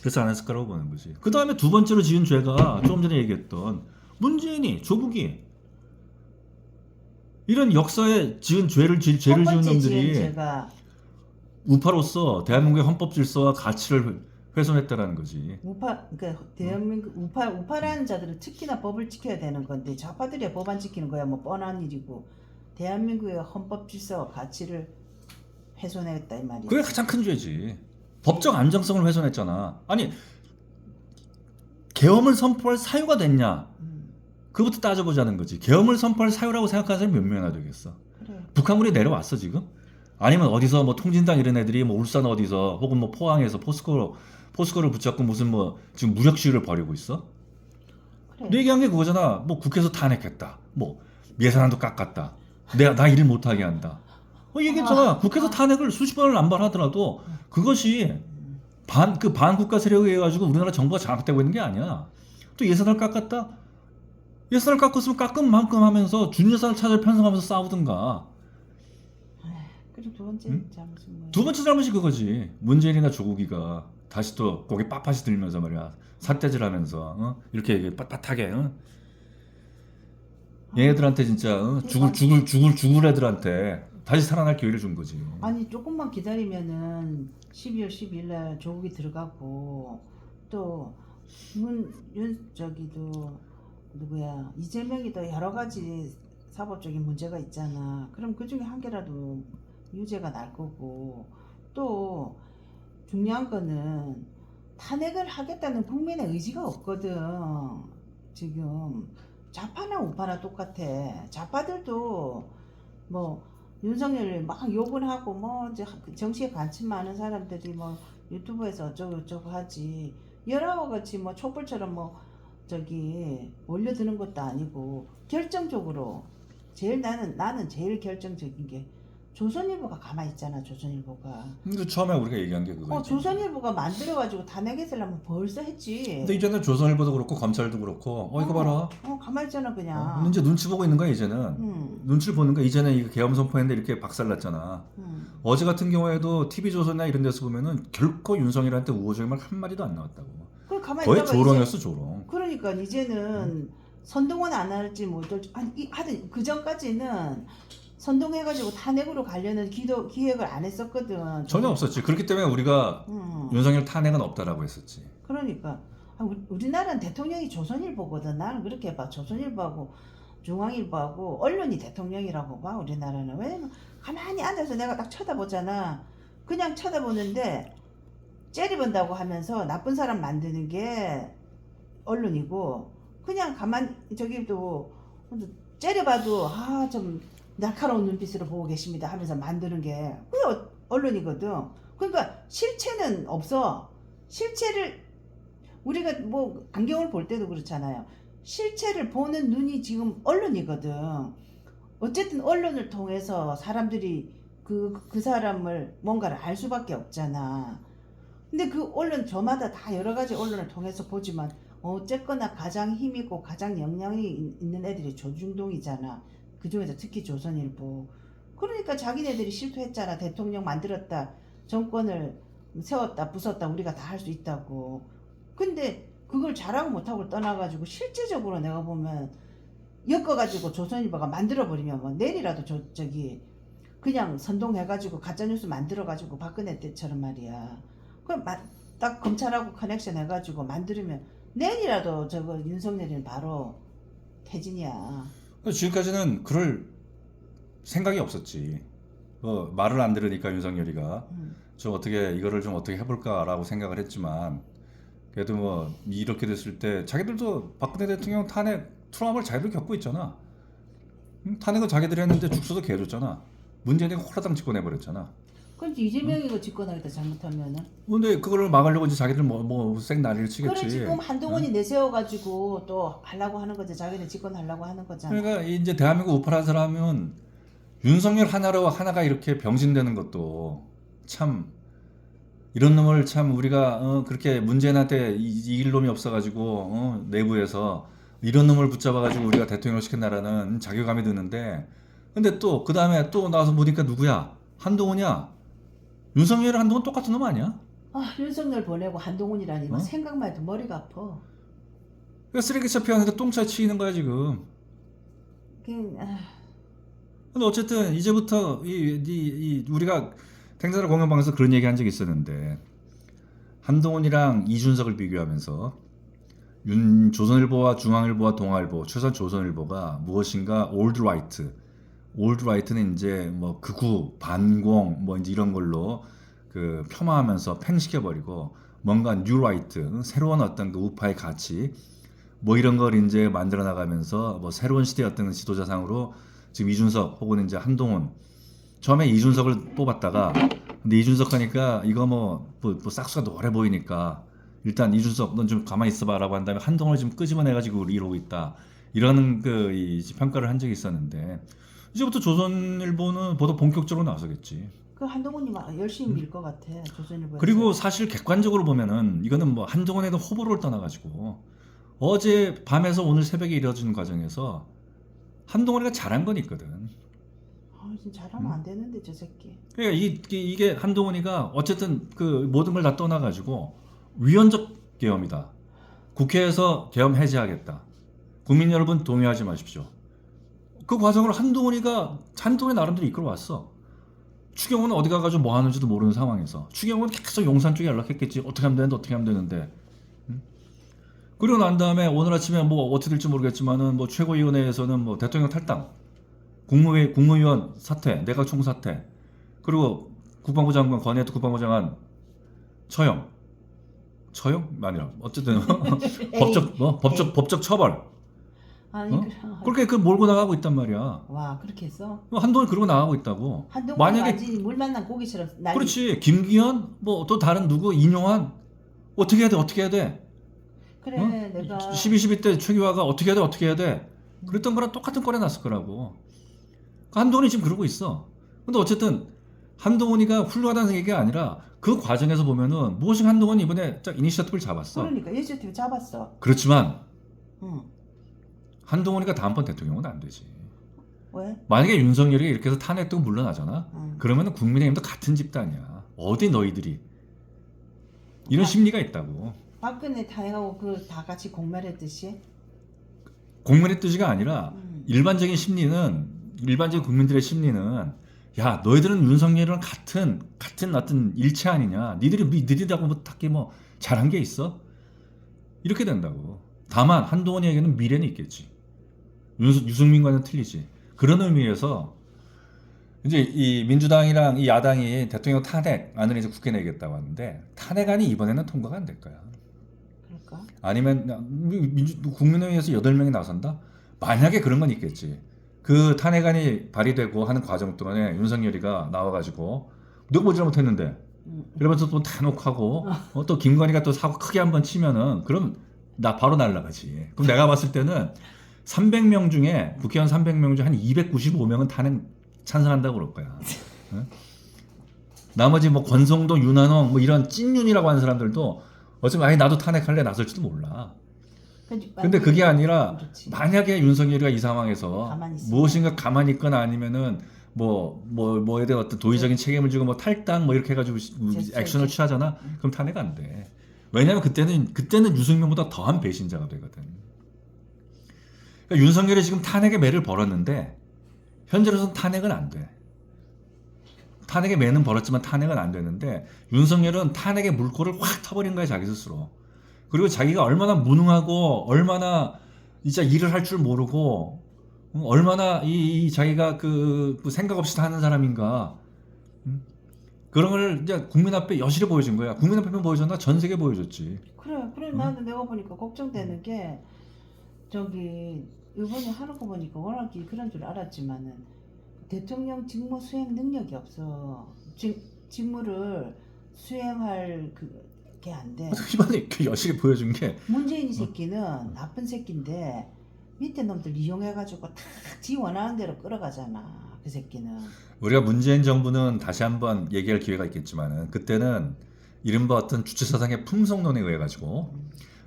그래서 안 했을 거라고 보는 거지. 그 다음에 두 번째로 지은 죄가 조금 전에 얘기했던 문재인이 조국이 이런 역사에 지은 죄를 지은 놈들이 제가 우파로서 대한민국의 헌법 질서와 가치를 훼손했다라는 거지. 대한민국 우파라는 자들은 특히나 법을 지켜야 되는 건데 좌파들이 법 안 지키는 거야 뭐 뻔한 일이고 대한민국의 헌법 질서와 가치를 훼손했다 이 말이야. 그게 가장 큰 죄지. 법적 안정성을 훼손했잖아. 아니 계엄을 선포할 사유가 됐냐? 그것부터 따져보자는 거지. 계엄을 선포할 사유라고 생각하는 사람이 몇 명이나 되겠어. 그래. 북한군이 내려왔어 지금? 아니면 어디서 뭐 통진당 이런 애들이 뭐 울산 어디서 혹은 뭐 포항에서 포스코를 붙잡고 무슨 뭐 지금 무력 시위를 벌이고 있어? 그래. 내 얘기한 게 그거잖아. 뭐 국회에서 탄핵했다. 뭐 예산안도 깎았다. 나 일 못하게 한다. 얘기했잖아. 국회에서 탄핵을 수십 번을 남발하더라도 그것이 반국가 세력에 의해 가지고 우리나라 정부가 장악되고 있는 게 아니야. 또 예산을 깎았다. 예산을 깎았으면 깎은 만큼 하면서 준예산을 찾아 편성하면서 싸우든가. 그리고 두 번째 응? 잘못은 뭐야? 두 번째 잘못이 그거지. 문재인이나 조국이가 다시 또 거기 빳빳이 들면서 말이야. 삿대질하면서 이렇게 빳빳하게 얘네들한테 진짜 죽을 애들한테 다시 살아날 기회를 준 거지. 아니 조금만 기다리면은 12월 12일 날 조국이 들어가고 또 저기도 누구야 이재명이도 여러 가지 사법적인 문제가 있잖아. 그럼 그 중에 한 개라도 유죄가 날 거고 또 중요한 거는 탄핵을 하겠다는 국민의 의지가 없거든. 지금 좌파나 우파나 똑같아. 좌파들도 뭐 윤석열을 막 욕을 하고 뭐 이제 정치에 관심 많은 사람들이 뭐 유튜브에서 어쩌고 하지. 여러 같이 뭐 촛불처럼 뭐 저기 몰려드는 것도 아니고 결정적으로 나는 제일 결정적인 게 조선일보가 가만히 있잖아. 조선일보가 근데 처음에 우리가 얘기한 게 그거지. 조선일보가 만들어가지고 탄핵했으려면 벌써 했지. 근데 이제는 조선일보도 그렇고 검찰도 그렇고 이거 봐라. 가만히 있잖아 그냥. 이제 눈치 보고 있는 거야 이제는. 눈치를 보는 거야. 이제는 이거 계엄 선포했는데 이렇게 박살났잖아. 어제 같은 경우에도 TV조선이나 이런 데서 보면은 결코 윤석열한테 우호적인 말 한마디도 안 나왔다고. 그걸 가만히 거의 있다가 조롱이었어 조롱. 그러니까 이제는 선동은 안 할지 못할지 하여튼 그 전까지는 선동해가지고 탄핵으로 가려는 기획을 안 했었거든. 전혀 없었지. 그렇기 때문에 우리가 윤석열 탄핵은 없다라고 했었지. 그러니까 우리나라는 대통령이 조선일보거든. 나는 그렇게 봐. 조선일보하고 중앙일보하고 언론이 대통령이라고 봐. 우리나라는. 왜냐면 가만히 앉아서 내가 딱 쳐다보잖아. 그냥 쳐다보는데 째려본다고 하면서 나쁜 사람 만드는 게 언론이고 그냥 가만 저기도 째려봐도 좀 날카로운 눈빛으로 보고 계십니다 하면서 만드는 게 그게 언론이거든. 그러니까 실체는 없어. 실체를 우리가 뭐 안경을 볼 때도 그렇잖아요. 실체를 보는 눈이 지금 언론이거든. 어쨌든 언론을 통해서 사람들이 그 사람을 뭔가를 알 수밖에 없잖아. 근데 그 언론 저마다 다 여러 가지 언론을 통해서 보지만 어쨌거나 가장 힘있고 가장 영향이 있는 애들이 조중동이잖아. 그 중에서 특히 조선일보. 그러니까 자기네들이 실토했잖아. 대통령 만들었다. 정권을 세웠다. 부쉈다. 우리가 다 할 수 있다고. 근데 그걸 잘하고 못하고 떠나가지고 실제적으로 내가 보면 엮어가지고 조선일보가 만들어버리면 뭐 내일이라도 저기 그냥 선동해가지고 가짜뉴스 만들어가지고 박근혜 때처럼 말이야. 그럼 딱 검찰하고 커넥션 해가지고 만들면 내일이라도 저거 윤석열이는 바로 퇴진이야. 지금까지는 그럴 생각이 없었지. 말을 안 들으니까 윤석열이가 좀 이거를 좀 어떻게 해볼까라고 생각을 했지만 그래도 뭐 이렇게 됐을 때 자기들도 박근혜 대통령 탄핵 트라우마를 자기들 겪고 있잖아. 탄핵은 자기들이 했는데 죽서도 개줬잖아. 문재인이 홀라당 집권해버렸잖아. 그렇지. 이재명이 이거 집권하겠다 잘못하면은. 근데 그거를 막으려고 이제 자기들 생 난리를 치겠지. 그래 지금 한동훈이 내세워가지고 또 하려고 하는 거지. 자기네 집권하려고 하는 거잖아. 그러니까 이제 대한민국 우파라는 사람은 윤석열 하나가 이렇게 병신되는 것도 참 이런 놈을 참 우리가 그렇게 문재인한테 이길 놈이 없어가지고 내부에서 이런 놈을 붙잡아가지고 우리가 대통령을 시킨 나라는 자괴감이 드는데 근데 또 그 다음에 또 나와서 보니까 누구야? 한동훈이야. 윤석열 한동훈 똑같은 놈 아니야? 윤석열 보내고 한동훈이라니 뭐 생각만 해도 머리가 아파. 그러니까 쓰레기차 피하는데 똥차에 치이는 거야 지금. 근데 어쨌든 이제부터 우리가 탱자라 공연방에서 그런 얘기 한 적이 있었는데 한동훈이랑 이준석을 비교하면서 조선일보와 중앙일보와 동아일보, 최소한 조선일보가 무엇인가 올드라이트는 이제 뭐 극우, 반공 뭐 이제 이런 걸로 그 폄하하면서 팽시켜버리고 뭔가 뉴라이트, 새로운 어떤 그 우파의 가치 뭐 이런 걸 이제 만들어 나가면서 뭐 새로운 시대의 어떤 지도자상으로 지금 이준석 혹은 이제 한동훈 처음에 이준석을 뽑았다가 근데 이준석 하니까 이거 뭐 싹수가 노래 보이니까 일단 이준석 넌 좀 가만히 있어봐라고 한 다음에 한동훈을 지금 끄집어내가지고 이러고 있다 이런 이 평가를 한 적이 있었는데 이제부터 조선일보는 보다 본격적으로 나서겠지. 그 한동훈이 막 열심히 밀 것 같아 조선일보에서. 그리고 사실 객관적으로 보면은 이거는 뭐 한동훈에도 호불호를 떠나가지고 어제 밤에서 오늘 새벽에 이뤄진 과정에서 한동훈이가 잘한 건 있거든. 아, 진짜 잘하면 안 되는데 저 새끼. 그러니까 이게 한동훈이가 어쨌든 그 모든 걸 다 떠나가지고 위헌적 계엄이다. 국회에서 계엄 해제하겠다. 국민 여러분 동의하지 마십시오. 그 과정을 한동훈이 나름대로 이끌어왔어. 추경호는 어디 가가지고 뭐 하는지도 모르는 상황에서 추경호는 계속 용산 쪽에 연락했겠지. 어떻게 하면 되는데 어떻게 하면 되는데. 그리고 난 다음에 오늘 아침에 뭐 어떻게 될지 모르겠지만은 뭐 최고위원회에서는 뭐 대통령 탈당, 국무위원 사퇴, 내각 총사퇴, 그리고 국방부 장관 권혜도 국방부 장관 처형 아니라 어쨌든 법적 처벌. 아니 그렇게 그 몰고 나가고 있단 말이야. 와 그렇게 했어? 한동훈이 그러고 나가고 있다고. 한동훈이 만약에 완전히 물 만난 고기처럼 난리. 그렇지 김기현 뭐 또 다른 누구 인용한 어떻게 해야 돼? 그래 내가 12.12 때 최규하가 어떻게 해야 돼? 그랬던 거랑 똑같은 꼴에 났을 거라고. 한동훈이 지금 그러고 있어. 근데 어쨌든 한동훈이가 훌륭하다는 얘기가 아니라 그 과정에서 보면은 무엇이 한동훈이 이번에 딱 이니셔티브를 잡았어. 그러니까 이니셔티브 잡았어. 그렇지만 응. 한동훈이가 다음번 대통령은 안 되지. 왜? 만약에 윤석열이 이렇게 해서 탄핵도 물러나잖아. 응. 그러면은 국민의힘도 같은 집단이야. 어디 너희들이 이런 심리가 있다고. 박근혜 탄핵하고 그 다 같이 공멸했듯이. 공문의 뜻이가 아니라 일반적인 국민들의 심리는 야 너희들은 윤석열이랑 같은 어떤 일체 아니냐. 니들하고 뭐 딱히 뭐 잘한 게 있어? 이렇게 된다고. 다만 한동훈에게는 미래는 있겠지. 유승민과는 틀리지. 그런 의미에서 이제 이 민주당이랑 이 야당이 대통령 탄핵안을 이제 국회에 내겠다고 하는데 탄핵안이 이번에는 통과가 안 될 거야. 그럴까? 아니면 국민의힘에서 8명이 나선다? 만약에 그런 건 있겠지. 그 탄핵안이 발의되고 하는 과정 동안에 윤석열이가 나와가지고 누가 뭐 잘못했는데 이러면서 또 단혹하고 또 김건희가 또 사고 크게 한번 치면은 그럼 나 바로 날라가지. 그럼 내가 봤을 때는 300명 중에 국회의원 300명 중에 한 295명은 탄핵 찬성한다고 그럴 거야. 응? 나머지 뭐 권성동, 윤한홍 뭐 이런 찐윤이라고 하는 사람들도 어쩌면 아니 나도 탄핵할래 나설지도 몰라. 근데 그게 아니라 그렇지. 만약에 윤석열이가 이 상황에서 가만히 있으면. 무엇인가 가만히 있거나 아니면은 뭐에 대한 어떤 도의적인 책임을 지고 뭐 탈당 뭐 이렇게 해가지고 액션을 취하잖아. 그럼 탄핵 안 돼. 왜냐하면 그때는 유승민보다 더한 배신자가 되거든. 그러니까 윤석열이 지금 탄핵의 매를 벌었는데 현재로서는 탄핵은 안 돼. 탄핵의 매는 벌었지만 탄핵은 안 되는데 윤석열은 탄핵의 물꼬를 확 터버린 거야 자기 스스로. 그리고 자기가 얼마나 무능하고 얼마나 진짜 일을 할 줄 모르고 얼마나 이 자기가 그 생각 없이 다 하는 사람인가. 그런 걸 이제 국민 앞에 여실히 보여준 거야. 국민 앞에만 보여줬나? 전 세계 보여줬지. 그래 나는 내가 보니까 걱정되는 게 저기 이번에 하는 거 보니까 워낙 그런 줄 알았지만은 대통령 직무 수행 능력이 없어. 직무를 수행할 그게 안 돼. 이번에 여실히 보여준 게 문재인 새끼는 나쁜 새끼인데 밑에 놈들 이용해가지고 탁 지 원하는 대로 끌어가잖아. 그 새끼는. 우리가 문재인 정부는 다시 한번 얘기할 기회가 있겠지만은 그때는 이른바 어떤 주체사상의 품성론에 의해 가지고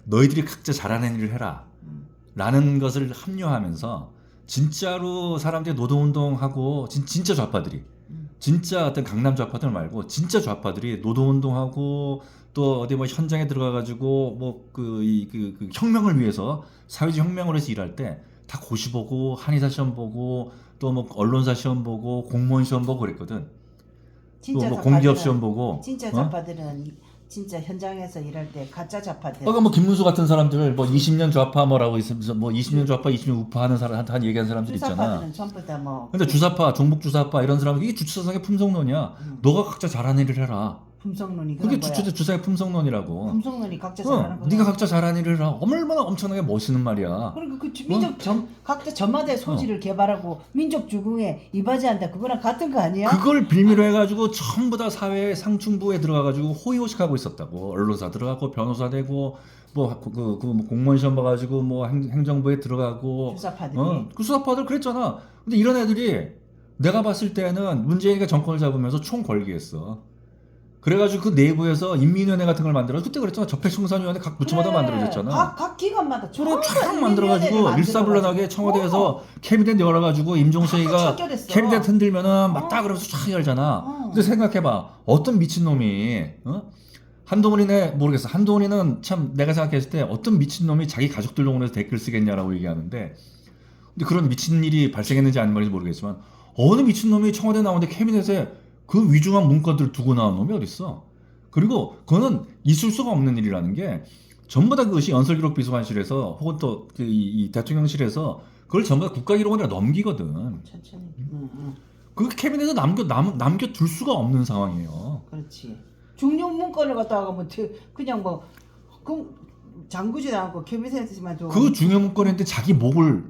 너희들이 각자 잘하는 일을 해라 라는 것을 합리화하면서 진짜로 사람들이 노동운동하고 진짜 좌파들이 진짜 어떤 강남 좌파들 말고 진짜 좌파들이 노동운동하고 또 어디 뭐 현장에 들어가가지고 뭐 그 혁명을 위해서 사회주의 혁명을 해서 일할 때 다 고시 보고 한의사 시험 보고 또 뭐 언론사 시험 보고 공무원 시험 보고 그랬거든. 또 뭐 공기업 시험 보고. 진짜 좌파들은 진짜 현장에서 일할 때 가짜 좌파들. 그러니까 뭐 김문수 같은 사람들 뭐 20년 좌파 뭐라고 있으면서 뭐 20년 좌파 20년 우파 하는 사람 한 얘기하는 사람들 있잖아. 주사파들은 전부 다 뭐. 근데 주사파, 종북 주사파 이런 사람은 이게 주체사상의 품성론이야. 너가 각자 잘하는 일을 해라. 품성론이 그런 그게 거야. 주사의 품성론이라고. 품성론이 각자 잘하는 거야. 네가 각자 잘하는 일을 얼마나 엄청나게 멋있는 말이야. 그러니까 그 민족 각자 저마다의 소질을 개발하고 민족 주궁에 이바지한다. 그거랑 같은 거 아니야? 그걸 빌미로 해가지고 전부 다 사회 상층부에 들어가가지고 호의호식하고 있었다고. 언론사 들어가고 변호사 되고 뭐 공무원 시험 봐가지고 뭐 행정부에 들어가고 주사파들이. 그 수사파들 그랬잖아. 근데 이런 애들이 내가 봤을 때는 문재인이가 정권을 잡으면서 총 걸기했어. 그래가지고 그 내부에서 인민위원회 같은 걸 만들어. 그때 그랬잖아. 적폐청산위원회 각 부처마다 만들어졌잖아. 각 기관마다 서로 쫙 만들어가지고 일사불란하게 청와대에서 캐비넷 열어가지고 임종석이가 캐비넷 흔들면은 막 딱 그러면서 쫙 열잖아. 근데 생각해봐. 어떤 미친놈이 한동훈이네 모르겠어. 한동훈이는 참 내가 생각했을 때 어떤 미친놈이 자기 가족들 동원해서 댓글 쓰겠냐라고 얘기하는데, 근데 그런 미친 일이 발생했는지 아닌지 모르겠지만 어느 미친놈이 청와대 나오는데 캐비넷에 그 위중한 문건들을 두고 나온 놈이 어딨어. 그리고 그거는 있을 수가 없는 일이라는 게 전부 다 그것이 연설기록비서관실에서 혹은 또 이 대통령실에서 그걸 전부 다 국가기록원에 넘기거든. 천천히. 그 캐비넷에 남겨둘 수가 없는 상황이에요. 그렇지. 중요 문건을 갖다가 뭐 그냥 뭐 잠그지도 않고 캐비넷에만 둬. 그 중요 문건인데 자기 목을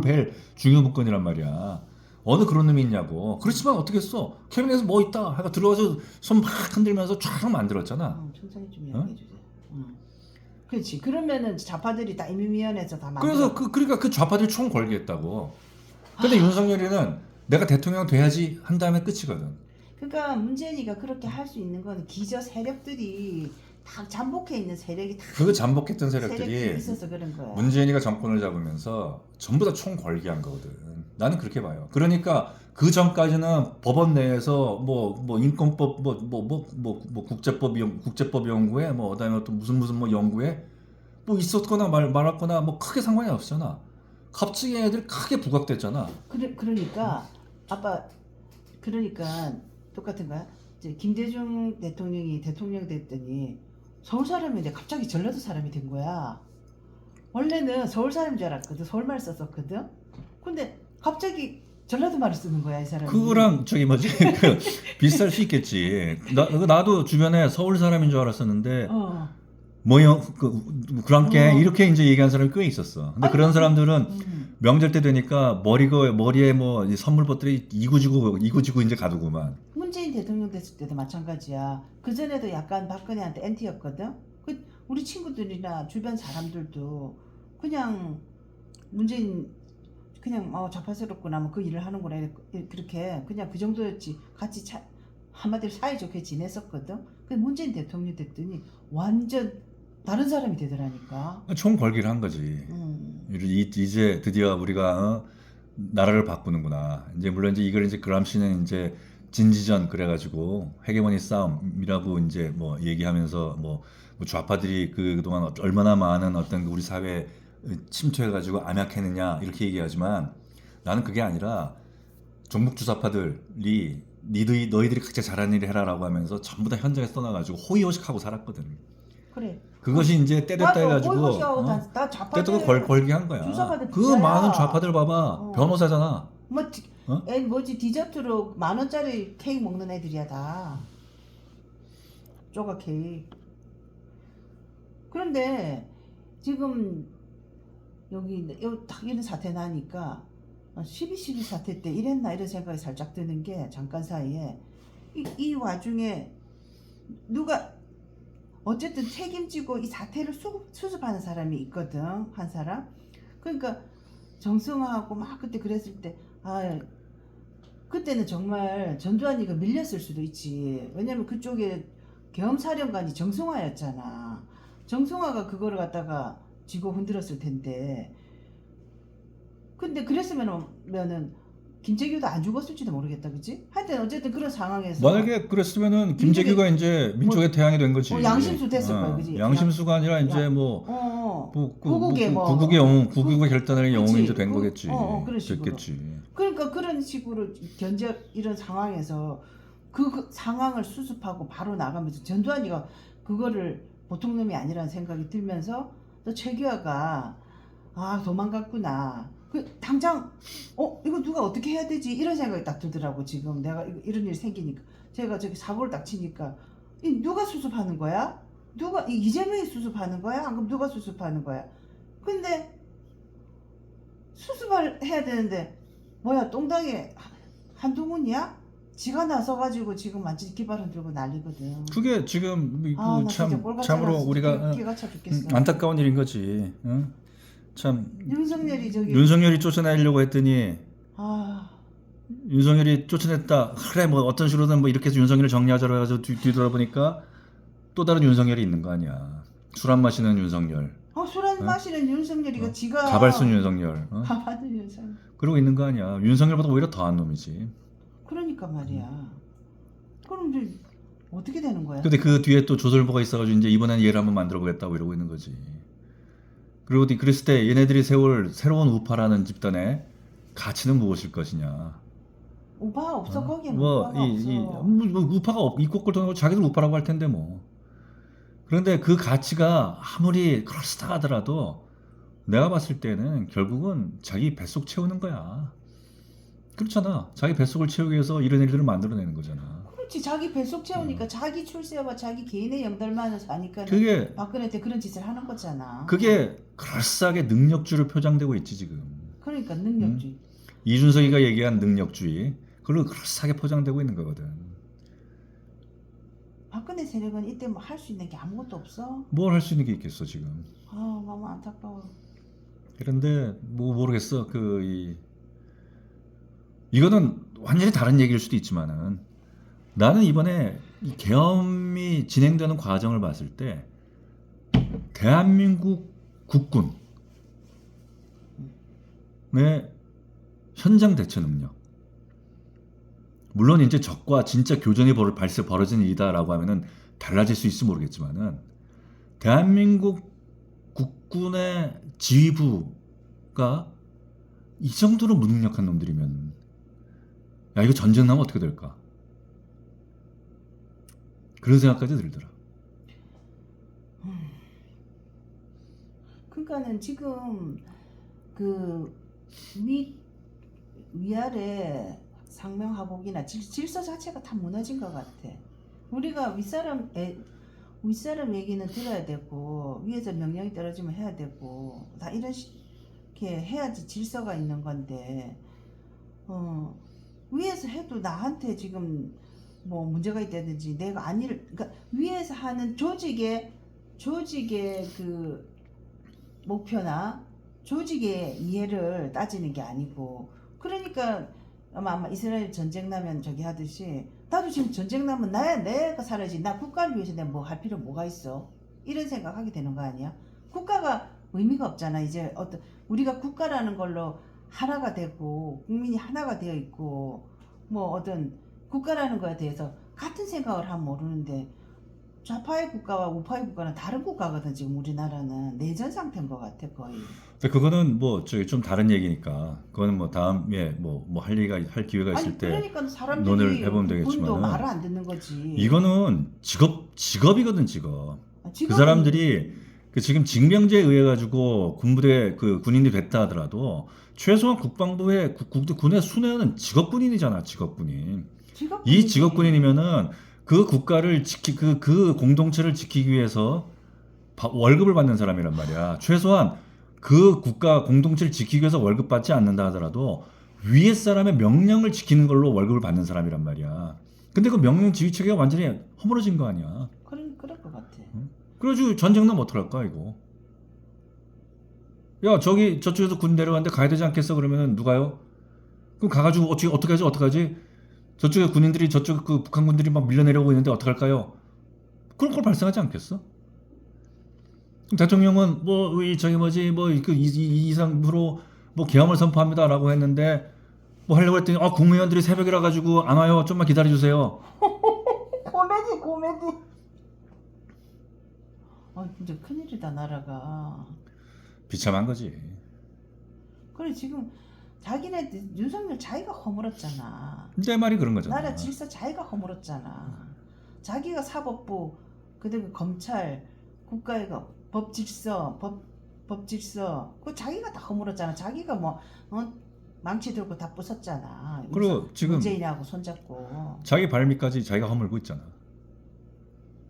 벨 중요 문건이란 말이야. 어느 그런 놈이 있냐고. 그렇지만 어떻게 했어? 캐비넷에 뭐 있다 하가 들어가서 손 막 흔들면서 쫙 만들었잖아. 천천히 좀 이야기해 주세요. 그렇지. 그러면은 좌파들이 다 인민위원회에서 다 만들어. 그래서 그러니까 그 좌파들이 총 걸겠다고. 근데 윤석열이는 내가 대통령 돼야지 한 다음에 끝이거든. 그러니까 문재인이가 그렇게 할 수 있는 건 기저 세력들이 다 잠복해 있는 세력이 다. 그 잠복했던 세력들이 있어서 그런 거야. 문재인이가 정권을 잡으면서 전부 다 총 걸기한 거거든. 나는 그렇게 봐요. 그러니까 그 전까지는 법원 내에서 뭐 인권법 국제법 연구회 뭐 그다음에 또 무슨 뭐 연구회 뭐 있었거나 말았거나 뭐 크게 상관이 없잖아. 갑자기 애들 크게 부각됐잖아. 그러니까 아빠 그러니까 똑같은 거야. 이제 김대중 대통령이 대통령 됐더니 서울 사람인데 갑자기 전라도 사람이 된 거야. 원래는 서울 사람인 줄 알았거든. 서울말 썼었거든. 근데 갑자기 전라도 말을 쓰는 거야, 이 사람이. 그거랑 비슷할 수 있겠지. 나도 주변에 서울 사람인 줄 알았었는데 뭐요? 그랑께 이렇게 이제 얘기한 사람이 꽤 있었어. 근데 그런 사람들은 명절 때 되니까 머리에 뭐 선물법들이 이구지구 이제 가두고만. 문재인 대통령 됐을 때도 마찬가지야. 그 전에도 약간 박근혜한테 엔티였거든. 우리 친구들이나 주변 사람들도 그냥 문재인 그냥 좌파스럽구나 뭐 그 일을 하는구나 그렇게 그냥 그 정도였지. 같이 한마디로 사이좋게 지냈었거든. 근데 문재인 대통령 됐더니 완전 다른 사람이 되더라니까. 총 걸기를 한 거지. 이제 드디어 우리가 나라를 바꾸는구나. 이제 물론 이걸 그람시는 이제 진지전 그래가지고 헤게모니 싸움이라고 이제 뭐 얘기하면서 뭐 좌파들이 그동안 얼마나 많은 어떤 우리 사회에 침투해가지고 암약했느냐 이렇게 얘기하지만 나는 그게 아니라 종북주사파들이 너희들이 각자 잘하는 일을 해라라고 하면서 전부 다 현장에 떠나가지고 호의호식하고 살았거든. 그래. 그것이 이제 때 됐다 해가지고 때 됐다고 걸기 한 거야. 그 많은 좌파들 봐봐. 변호사잖아. 뭐지 디저트로 10,000원짜리 케이크 먹는 애들이야 다. 조각 케이크. 그런데 지금 여기 딱 이런 사태 나니까 12.12 사태 때 이랬나 이런 생각이 살짝 드는 게 잠깐 사이에 이 와중에 누가 어쨌든 책임지고 이 사태를 수습하는 사람이 있거든. 한 사람. 그러니까 정승화하고 막 그때 그랬을 때 그때는 정말 전두환이가 밀렸을 수도 있지. 왜냐면 그쪽에 계엄사령관이 정승화였잖아. 정승화가 그거를 갖다가 쥐고 흔들었을 텐데. 근데 그랬으면은 김재규도 안 죽었을지도 모르겠다, 그치? 하여튼 어쨌든 그런 상황에서 만약에 그랬으면은 김재규가 이제 민족의 태양이 된 거지. 양심수 됐을 거야, 그지? 양심수가 아니라 이제 구국의 결단을 영웅이 이제 된 거겠지. 그런 식으로. 됐겠지. 그러니까 그런 식으로 이런 상황에서 그 상황을 수습하고 바로 나가면서 전두환이가 그거를 보통 놈이 아니라는 생각이 들면서 또 최규하가 도망갔구나. 당장 이거 누가 어떻게 해야 되지 이런 생각이 딱 들더라고. 지금 내가 이런 일이 생기니까 제가 저기 사고를 딱 치니까 누가 수습하는 거야? 누가 이재명이 수습하는 거야? 안 그럼 누가 수습하는 거야? 근데 수습을 해야 되는데 뭐야 똥당에 한동훈이야? 지가 나서가지고 지금 완전 기발흔 들고 난리거든. 그게 지금 나 진짜 참 꼴같이 참으로 나서 우리가 기가 차 죽겠어. 안타까운 일인 거지. 응? 참 윤석열이 저기 윤석열이 쫓아내려고 했더니 아 윤석열이 쫓아냈다. 그래 뭐 어떤 식으로든 뭐 이렇게 해서 윤석열을 정리하자고 해가지고 뒤돌아보니까 또 다른 윤석열이 있는 거 아니야. 술 안 마시는 윤석열, 술 안 마시는 윤석열이가 지가 가발순 윤석열, 가발순 윤석열. 그러고 있는 거 아니야. 윤석열보다 오히려 더한 놈이지. 그러니까 말이야. 그럼 이제 어떻게 되는 거야? 근데 그 뒤에 또 조선일보가 있어가지고 이제 이번엔 얘를 한번 만들어 보겠다고 이러고 있는 거지. 그리고 그랬을 때 얘네들이 세울 새로운 우파라는 집단의 가치는 무엇일 것이냐. 우파 없어 거기에 뭐 우파가 없어. 우파가 있고 꼴도 자기들 우파라고 할 텐데 뭐. 그런데 그 가치가 아무리 그럴싸하더라도 내가 봤을 때는 결국은 자기 뱃속 채우는 거야. 그렇잖아. 자기 뱃속을 채우기 위해서 이런 일들을 만들어내는 거잖아. 그렇지. 자기 뱃속 채우니까 자기 출세와 자기 개인의 영달만을 사니까 그게 박근혜 때 그런 짓을 하는 거잖아. 그게 그럴싸하게 능력주로 표장되고 있지 지금. 그러니까 능력주의. 이준석이가 얘기한 능력주의. 그걸로 그럴싸하게 포장되고 있는 거거든. 박근혜 세력은 이때 뭐 할 수 있는 게 아무것도 없어. 뭘 할 수 있는 게 있겠어 지금. 너무 안타까워. 그런데 뭐 모르겠어. 이거는 완전히 다른 얘기일 수도 있지만은 나는 이번에 이 계엄이 진행되는 과정을 봤을 때 대한민국 국군의 현장 대처 능력, 물론 이제 적과 진짜 교전이 벌어진 일이다라고 하면은 달라질 수 있을지 모르겠지만은 대한민국 국군의 지휘부가 이 정도로 무능력한 놈들이면 야 이거 전쟁 나면 어떻게 될까? 그런 생각까지 들더라. 그러니까는 지금 그 위아래 상명하복이나 질서 자체가 다 무너진 것 같아. 우리가 윗사람 얘기는 들어야 되고 위에서 명령이 떨어지면 해야 되고 다 이렇게 해야지 질서가 있는 건데 위에서 해도 나한테 지금 뭐 문제가 있다든지 내가 그러니까 위에서 하는 조직의 그 목표나 조직의 이해를 따지는 게 아니고 그러니까 아마 이스라엘 전쟁 나면 저기 하듯이 나도 지금 전쟁 나면 내가 살아야지. 나 국가를 위해서 내가 뭐 할 필요 뭐가 있어? 이런 생각하게 되는 거 아니야? 국가가 의미가 없잖아. 이제 우리가 국가라는 걸로 하나가 되고 국민이 하나가 되어 있고 뭐 어떤 국가라는 거에 대해서 같은 생각을 하면 모르는데 좌파의 국가와 우파의 국가는 다른 국가거든. 지금 우리나라는 내전 상태인 것 같아 거의. 근데 그거는 뭐 저기 좀 다른 얘기니까 그거는 뭐 다음에 뭐 할 기회가 있을 때 그러니까 사람들이 논의를 해보면 군도 되겠지만은 말을 안 듣는 거지. 이거는 직업이거든 직업. 그 지금은 사람들이 지금 징병제에 의해 가지고 군부대 군인이 됐다 하더라도 최소한 국방부의 군의 순회는 직업군인이잖아. 직업군인. 이 직업군인이면은 그 국가를 그 공동체를 지키기 위해서 월급을 받는 사람이란 말이야. 최소한 그 국가 공동체를 지키기 위해서 월급 받지 않는다 하더라도 위에 사람의 명령을 지키는 걸로 월급을 받는 사람이란 말이야. 근데 그 명령 지휘 체계가 완전히 허물어진 거 아니야. 그럴 것 같아. 그래가지고 전쟁 나면 어떡할까 이거. 야 저쪽에서 군 내려가는데 가야 되지 않겠어? 그러면은 누가요? 그럼 가가지고 어떡하지? 저쪽에 군인들이 저쪽 북한 군들이 막 밀려 내려오고 있는데 어떡할까요? 그런 걸 발생하지 않겠어? 그럼 대통령은 이상으로 뭐 계엄을 선포합니다라고 했는데 뭐 하려고 했더니 국무위원들이 새벽이라 가지고 안 와요. 좀만 기다려 주세요. 고메디. 진짜 큰일이다 나라가. 비참한 거지. 그래 지금 자기네 윤석열 자기가 허물었잖아. 내 말이 그런 거잖아. 나라 질서 자기가 허물었잖아. 자기가 사법부 그다음에 검찰 국가의 법 질서 법 법 질서 그 자기가 다 허물었잖아. 자기가 뭐 망치 들고 다 부쉈잖아. 그리고 지금 문재인하고 손잡고 자기 발 밑까지 자기가 허물고 있잖아.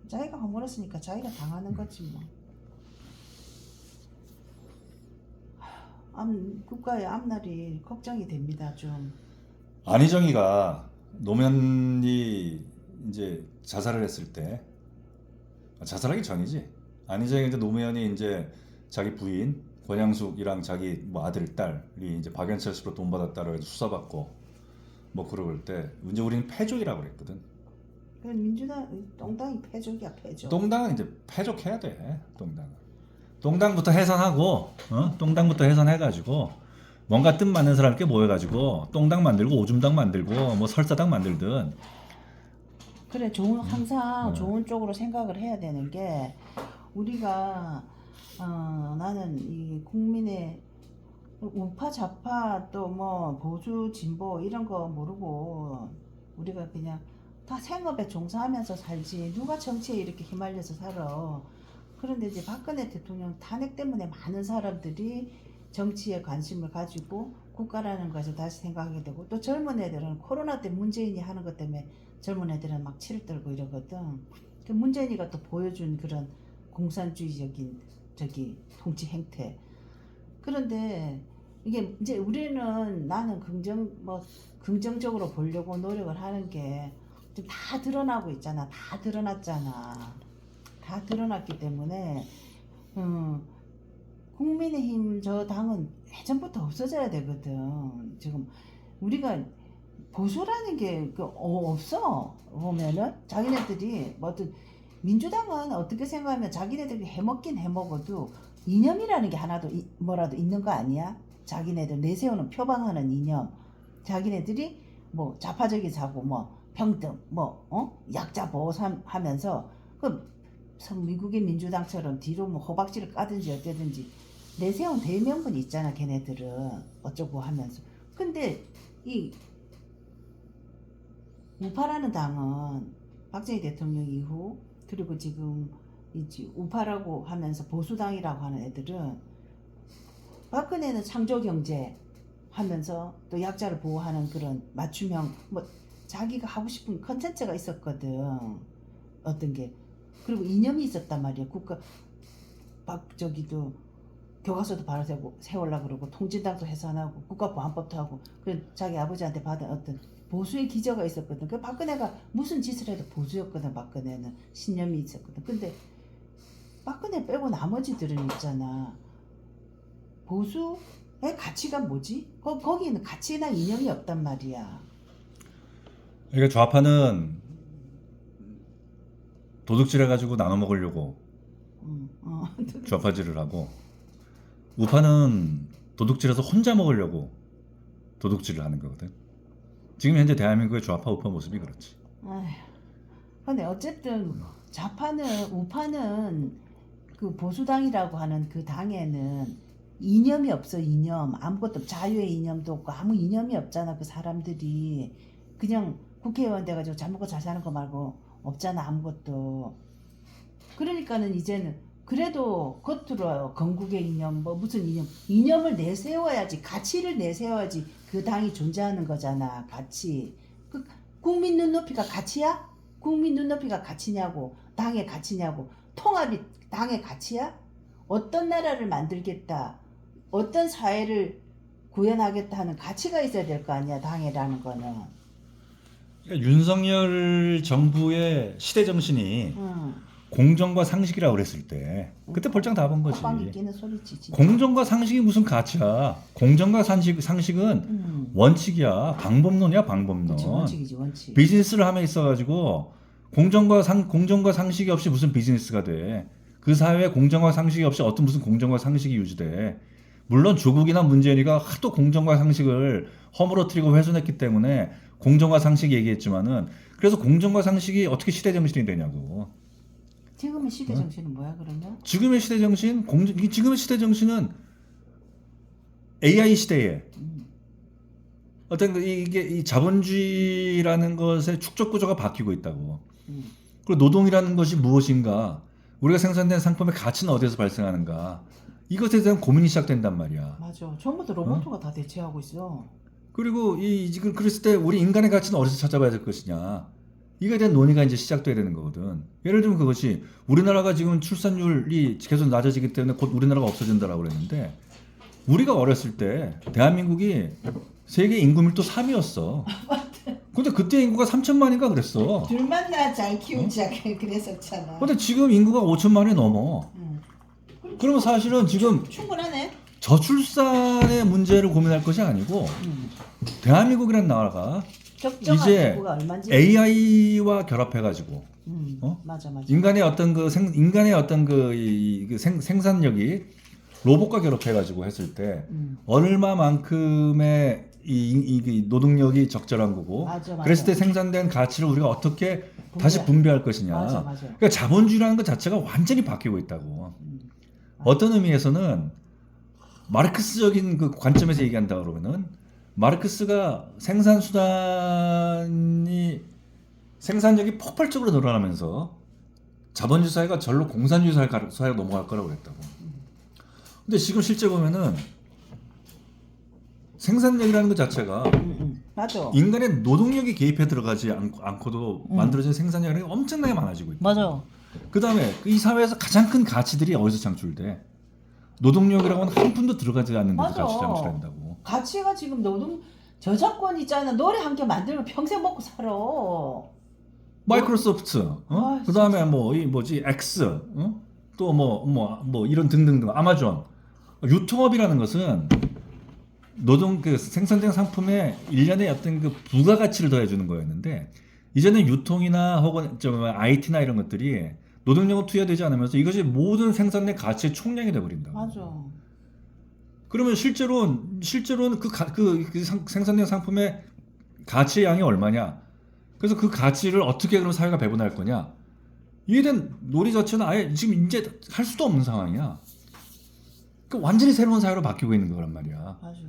자기가 허물었으니까 자기가 당하는 거지 뭐. 국가의 앞날이 걱정이 됩니다 좀. 안희정이가 노무현이 이제 자살을 했을 때, 자살하기 전이지. 안희정이 이제 노무현이 이제 자기 부인 권양숙이랑 자기 뭐 아들 딸이 이제 박연차 씨로 돈 받았다고 해서 수사받고 뭐 그럴 때 이제 우리는 패족이라고 그랬거든. 그 민주당 똥당이 패족이야 패족. 똥당은 이제 패족해야 돼. 똥당부터 해산하고, 똥당부터 해산해가지고 뭔가 뜻 맞는 사람께 모여가지고 똥당 만들고 오줌당 만들고 뭐 설사당 만들든. 그래 항상 좋은 쪽으로 생각을 해야 되는 게 우리가 나는 이 국민의 우파 좌파 또 뭐 보수 진보 이런 거 모르고 우리가 그냥 다 생업에 종사하면서 살지 누가 정치에 이렇게 휘말려서 살아. 그런데 이제 박근혜 대통령 탄핵 때문에 많은 사람들이 정치에 관심을 가지고 국가라는 것을 다시 생각하게 되고 또 젊은 애들은 코로나 때 문재인이 하는 것 때문에 젊은 애들은 막 치를 떨고 이러거든. 그 문재인이가 또 보여준 그런 공산주의적인 통치 행태. 그런데 이게 이제 우리는 나는 긍정적으로 보려고 노력을 하는 게 지금 다 드러나고 있잖아. 다 드러났잖아. 다 드러났기 때문에 국민의힘 저 당은 예전부터 없어져야 되거든. 지금 우리가 보수라는 게 없어. 보면은 자기네들이 뭐 어떤 민주당은 어떻게 생각하면 자기네들이 해먹긴 해먹어도 이념이라는 게 하나도 뭐라도 있는 거 아니야? 자기네들 내세우는 표방하는 이념. 자기네들이 뭐 좌파적인 사고 뭐 평등 약자 보호하면서 미국의 민주당처럼 뒤로 뭐 호박지를 까든지 어쩌든지 내세운 대명분이 있잖아. 걔네들은 어쩌고 하면서. 근데 이 우파라는 당은 박정희 대통령 이후 그리고 지금 이제 우파라고 하면서 보수당이라고 하는 애들은 박근혜는 창조경제 하면서 또 약자를 보호하는 그런 맞춤형 뭐 자기가 하고 싶은 컨텐츠가 있었거든. 어떤 게. 그리고 이념이 있었단 말이야. 저기도 교과서도 바로 세우려고 그러고 통진당도 해산하고 국가보안법도 하고 그 자기 아버지한테 받은 어떤 보수의 기저가 있었거든. 그 박근혜가 무슨 짓을 해도 보수였거든. 박근혜는 신념이 있었거든. 근데 박근혜 빼고 나머지들은 있잖아. 보수의 가치가 뭐지? 거기는 가치나 이념이 없단 말이야. 그러니까 좌파는 도둑질 해가지고 나눠 먹으려고 좌파질을 하고, 우파는 도둑질해서 혼자 먹으려고 도둑질을 하는 거거든. 지금 현재 대한민국의 좌파 우파 모습이 그렇지. 근데 어쨌든 우파는 그 보수당이라고 하는 그 당에는 이념이 없어. 이념 아무것도 자유의 이념도 없고 아무 이념이 없잖아. 그 사람들이 그냥 국회의원 돼가지고 잘 먹고 잘 사는 거 말고 없잖아. 아무것도. 그러니까는 이제는 그래도 겉으로 건국의 이념 뭐 무슨 이념을 내세워야지. 가치를 내세워야지 그 당이 존재하는 거잖아. 가치. 그 국민 눈높이가 가치야? 국민 눈높이가 가치냐고. 당의 가치냐고. 통합이 당의 가치야? 어떤 나라를 만들겠다, 어떤 사회를 구현하겠다 하는 가치가 있어야 될 거 아니야. 당이라는 거는. 그러니까 윤석열 정부의 시대 정신이 공정과 상식이라고 그랬을 때 그때 벌쩍 다 본 거지. 빵이 끼는 소리지 진짜. 공정과 상식이 무슨 가치야? 공정과 상식은 원칙이야. 방법론이야. 방법론. 그치, 원칙이지 원칙. 비즈니스를 함에 있어가지고 공정과 상식이 없이 무슨 비즈니스가 돼? 그 사회에 공정과 상식이 없이 어떤 무슨 공정과 상식이 유지돼? 물론 조국이나 문재인이가 하도 공정과 상식을 허물어뜨리고 훼손했기 때문에 공정과 상식 얘기했지만은, 그래서 공정과 상식이 어떻게 시대 정신이 되냐고. 지금의 시대 정신은 뭐야 그러면? 지금의 시대 정신, 지금의 시대 정신은 AI 시대에 어떤 이게 이 자본주의라는 것의 축적 구조가 바뀌고 있다고. 그리고 노동이라는 것이 무엇인가? 우리가 생산된 상품의 가치는 어디에서 발생하는가? 이것에 대한 고민이 시작된단 말이야. 맞아. 처음부터 로봇가 다 대체하고 있어. 그리고 이 지금 그랬을 때 우리 인간의 가치는 어디서 찾아봐야 될 것이냐. 이거에 대한 논의가 이제 시작돼야 되는 거거든. 예를 들면 그것이 우리나라가 지금 출산율이 계속 낮아지기 때문에 곧 우리나라가 없어진다라고 그랬는데 우리가 어렸을 때 대한민국이 세계 인구 밀도 3위였어. 근데 그때 인구가 3천만인가 그랬어. 둘만 나 잘 키우자 그랬었잖아. 근데 지금 인구가 5천만이 넘어. 응. 그러면 사실은 지금 충분하네. 저출산의 문제를 고민할 것이 아니고 대한민국이라는 나라가 적정한 이제 인구가 얼마인지. AI와 결합해가지고 맞아. 인간의 어떤 인간의 어떤 생산력이 로봇과 결합해가지고 했을 때 얼마만큼의 이 노동력이 적절한 거고 맞아. 그랬을 때 생산된 가치를 우리가 어떻게 다시 분배할 것이냐. 맞아. 그러니까 자본주의라는 것 자체가 완전히 바뀌고 있다고. 어떤 의미에서는 마르크스적인 그 관점에서 얘기한다 그러면은 마르크스가 생산력이 폭발적으로 늘어나면서 자본주의 사회가 절로 공산주의 사회가 넘어갈 거라고 그랬다고. 근데 지금 실제 보면은 생산력이라는 것 자체가 맞아. 인간의 노동력이 개입해 들어가지 않고도 만들어진 생산력이 엄청나게 많아지고 있다. 맞아. 그 다음에 이 사회에서 가장 큰 가치들이 어디서 창출돼? 노동력이라고 하는 한 푼도 들어가지 않는 데서 맞아. 가치 창출한다고. 가치가 지금 노동 저작권 있잖아. 노래 한 개 만들면 평생 먹고 살아. 마이크로소프트, 아, 그 다음에 뭐 이 뭐지 X, 또 뭐 이런 등등등 아마존. 유통업이라는 것은 노동 그 생산된 상품에 일련의 어떤 그 부가가치를 더해주는 거였는데 이제는 유통이나 혹은 좀 IT나 이런 것들이 노동력은 투여되지 않으면서 이것이 모든 생산된 가치의 총량이 돼버린다. 맞아. 그러면 실제로는 생산된 상품의 가치의 양이 얼마냐? 그래서 그 가치를 어떻게 그럼 사회가 배분할 거냐? 이에 대한 논의 자체는 아예 지금 이제 할 수도 없는 상황이야. 그러니까 완전히 새로운 사회로 바뀌고 있는 거란 말이야. 맞아.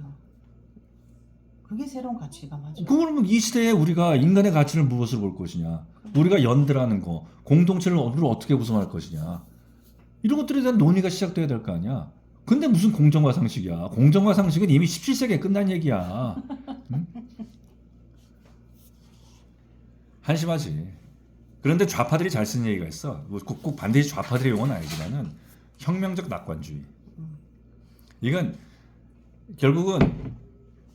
그게 새로운 가치가 맞아. 그러면 이 시대에 우리가 인간의 가치를 무엇으로 볼 것이냐? 우리가 연대라는 거, 공동체를 어떻게 구성할 것이냐? 이런 것들에 대한 논의가 시작돼야 될 거 아니야? 근데 무슨 공정화 상식이야? 공정화 상식은 이미 17세기에 끝난 얘기야. 응? 한심하지. 그런데 좌파들이 잘 쓰는 얘기가 있어. 꼭 반드시 좌파들의 용어는 아니지만은 혁명적 낙관주의. 이건 결국은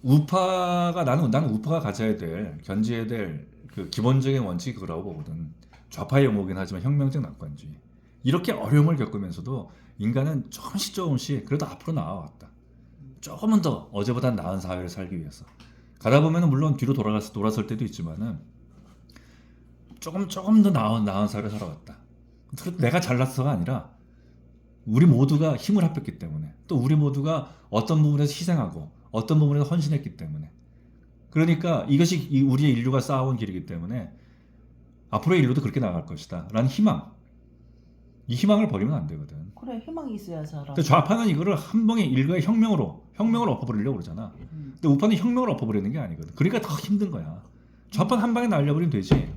나는 우파가 가져야 될, 견지해야 될 그 기본적인 원칙이 그거라고 보거든. 좌파의 용어긴 하지만 혁명적 낙관주의. 이렇게 어려움을 겪으면서도 인간은 조금씩 그래도 앞으로 나아왔다. 조금은 더 어제보다 나은 사회를 살기 위해서. 가다 보면은 물론 뒤로 돌아설 때도 있지만은 조금 더 나은 사회를 살아왔다. 내가 잘났어가 아니라 우리 모두가 힘을 합했기 때문에 또 우리 모두가 어떤 부분에서 희생하고 어떤 부분에서 헌신했기 때문에 그러니까 이것이 우리의 인류가 쌓아온 길이기 때문에 앞으로의 인류도 그렇게 나갈 것이다 라는 희망. 이 희망을 버리면 안 되거든. 그래 희망이 있어야 살아. 근데 좌파는 이거를 한 방에 일가의 혁명을 엎어버리려고 그러잖아. 근데 우파는 혁명을 엎어버리는 게 아니거든. 그러니까 더 힘든 거야. 좌파는 한 방에 날려버리면 되지.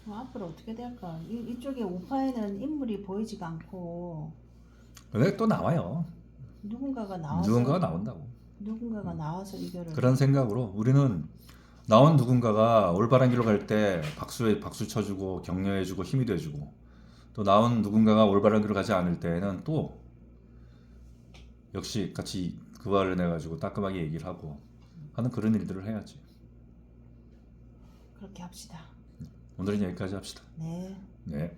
앞으로 어떻게 될까? 이쪽에 우파에는 인물이 보이지가 않고 근데 또 나와요. 누군가가 나와서 누군가가 나온다고. 이거를 그런 생각으로 우리는 나온 누군가가 올바른 길로 갈 때 박수 쳐주고 격려해주고 힘이 돼주고 또 나온 누군가가 올바른 길로 가지 않을 때는 또 역시 같이 그 발을 내가지고 따끔하게 얘기를 하고 하는 그런 일들을 해야지. 그렇게 합시다. 오늘은 여기까지 합시다. 네. 네.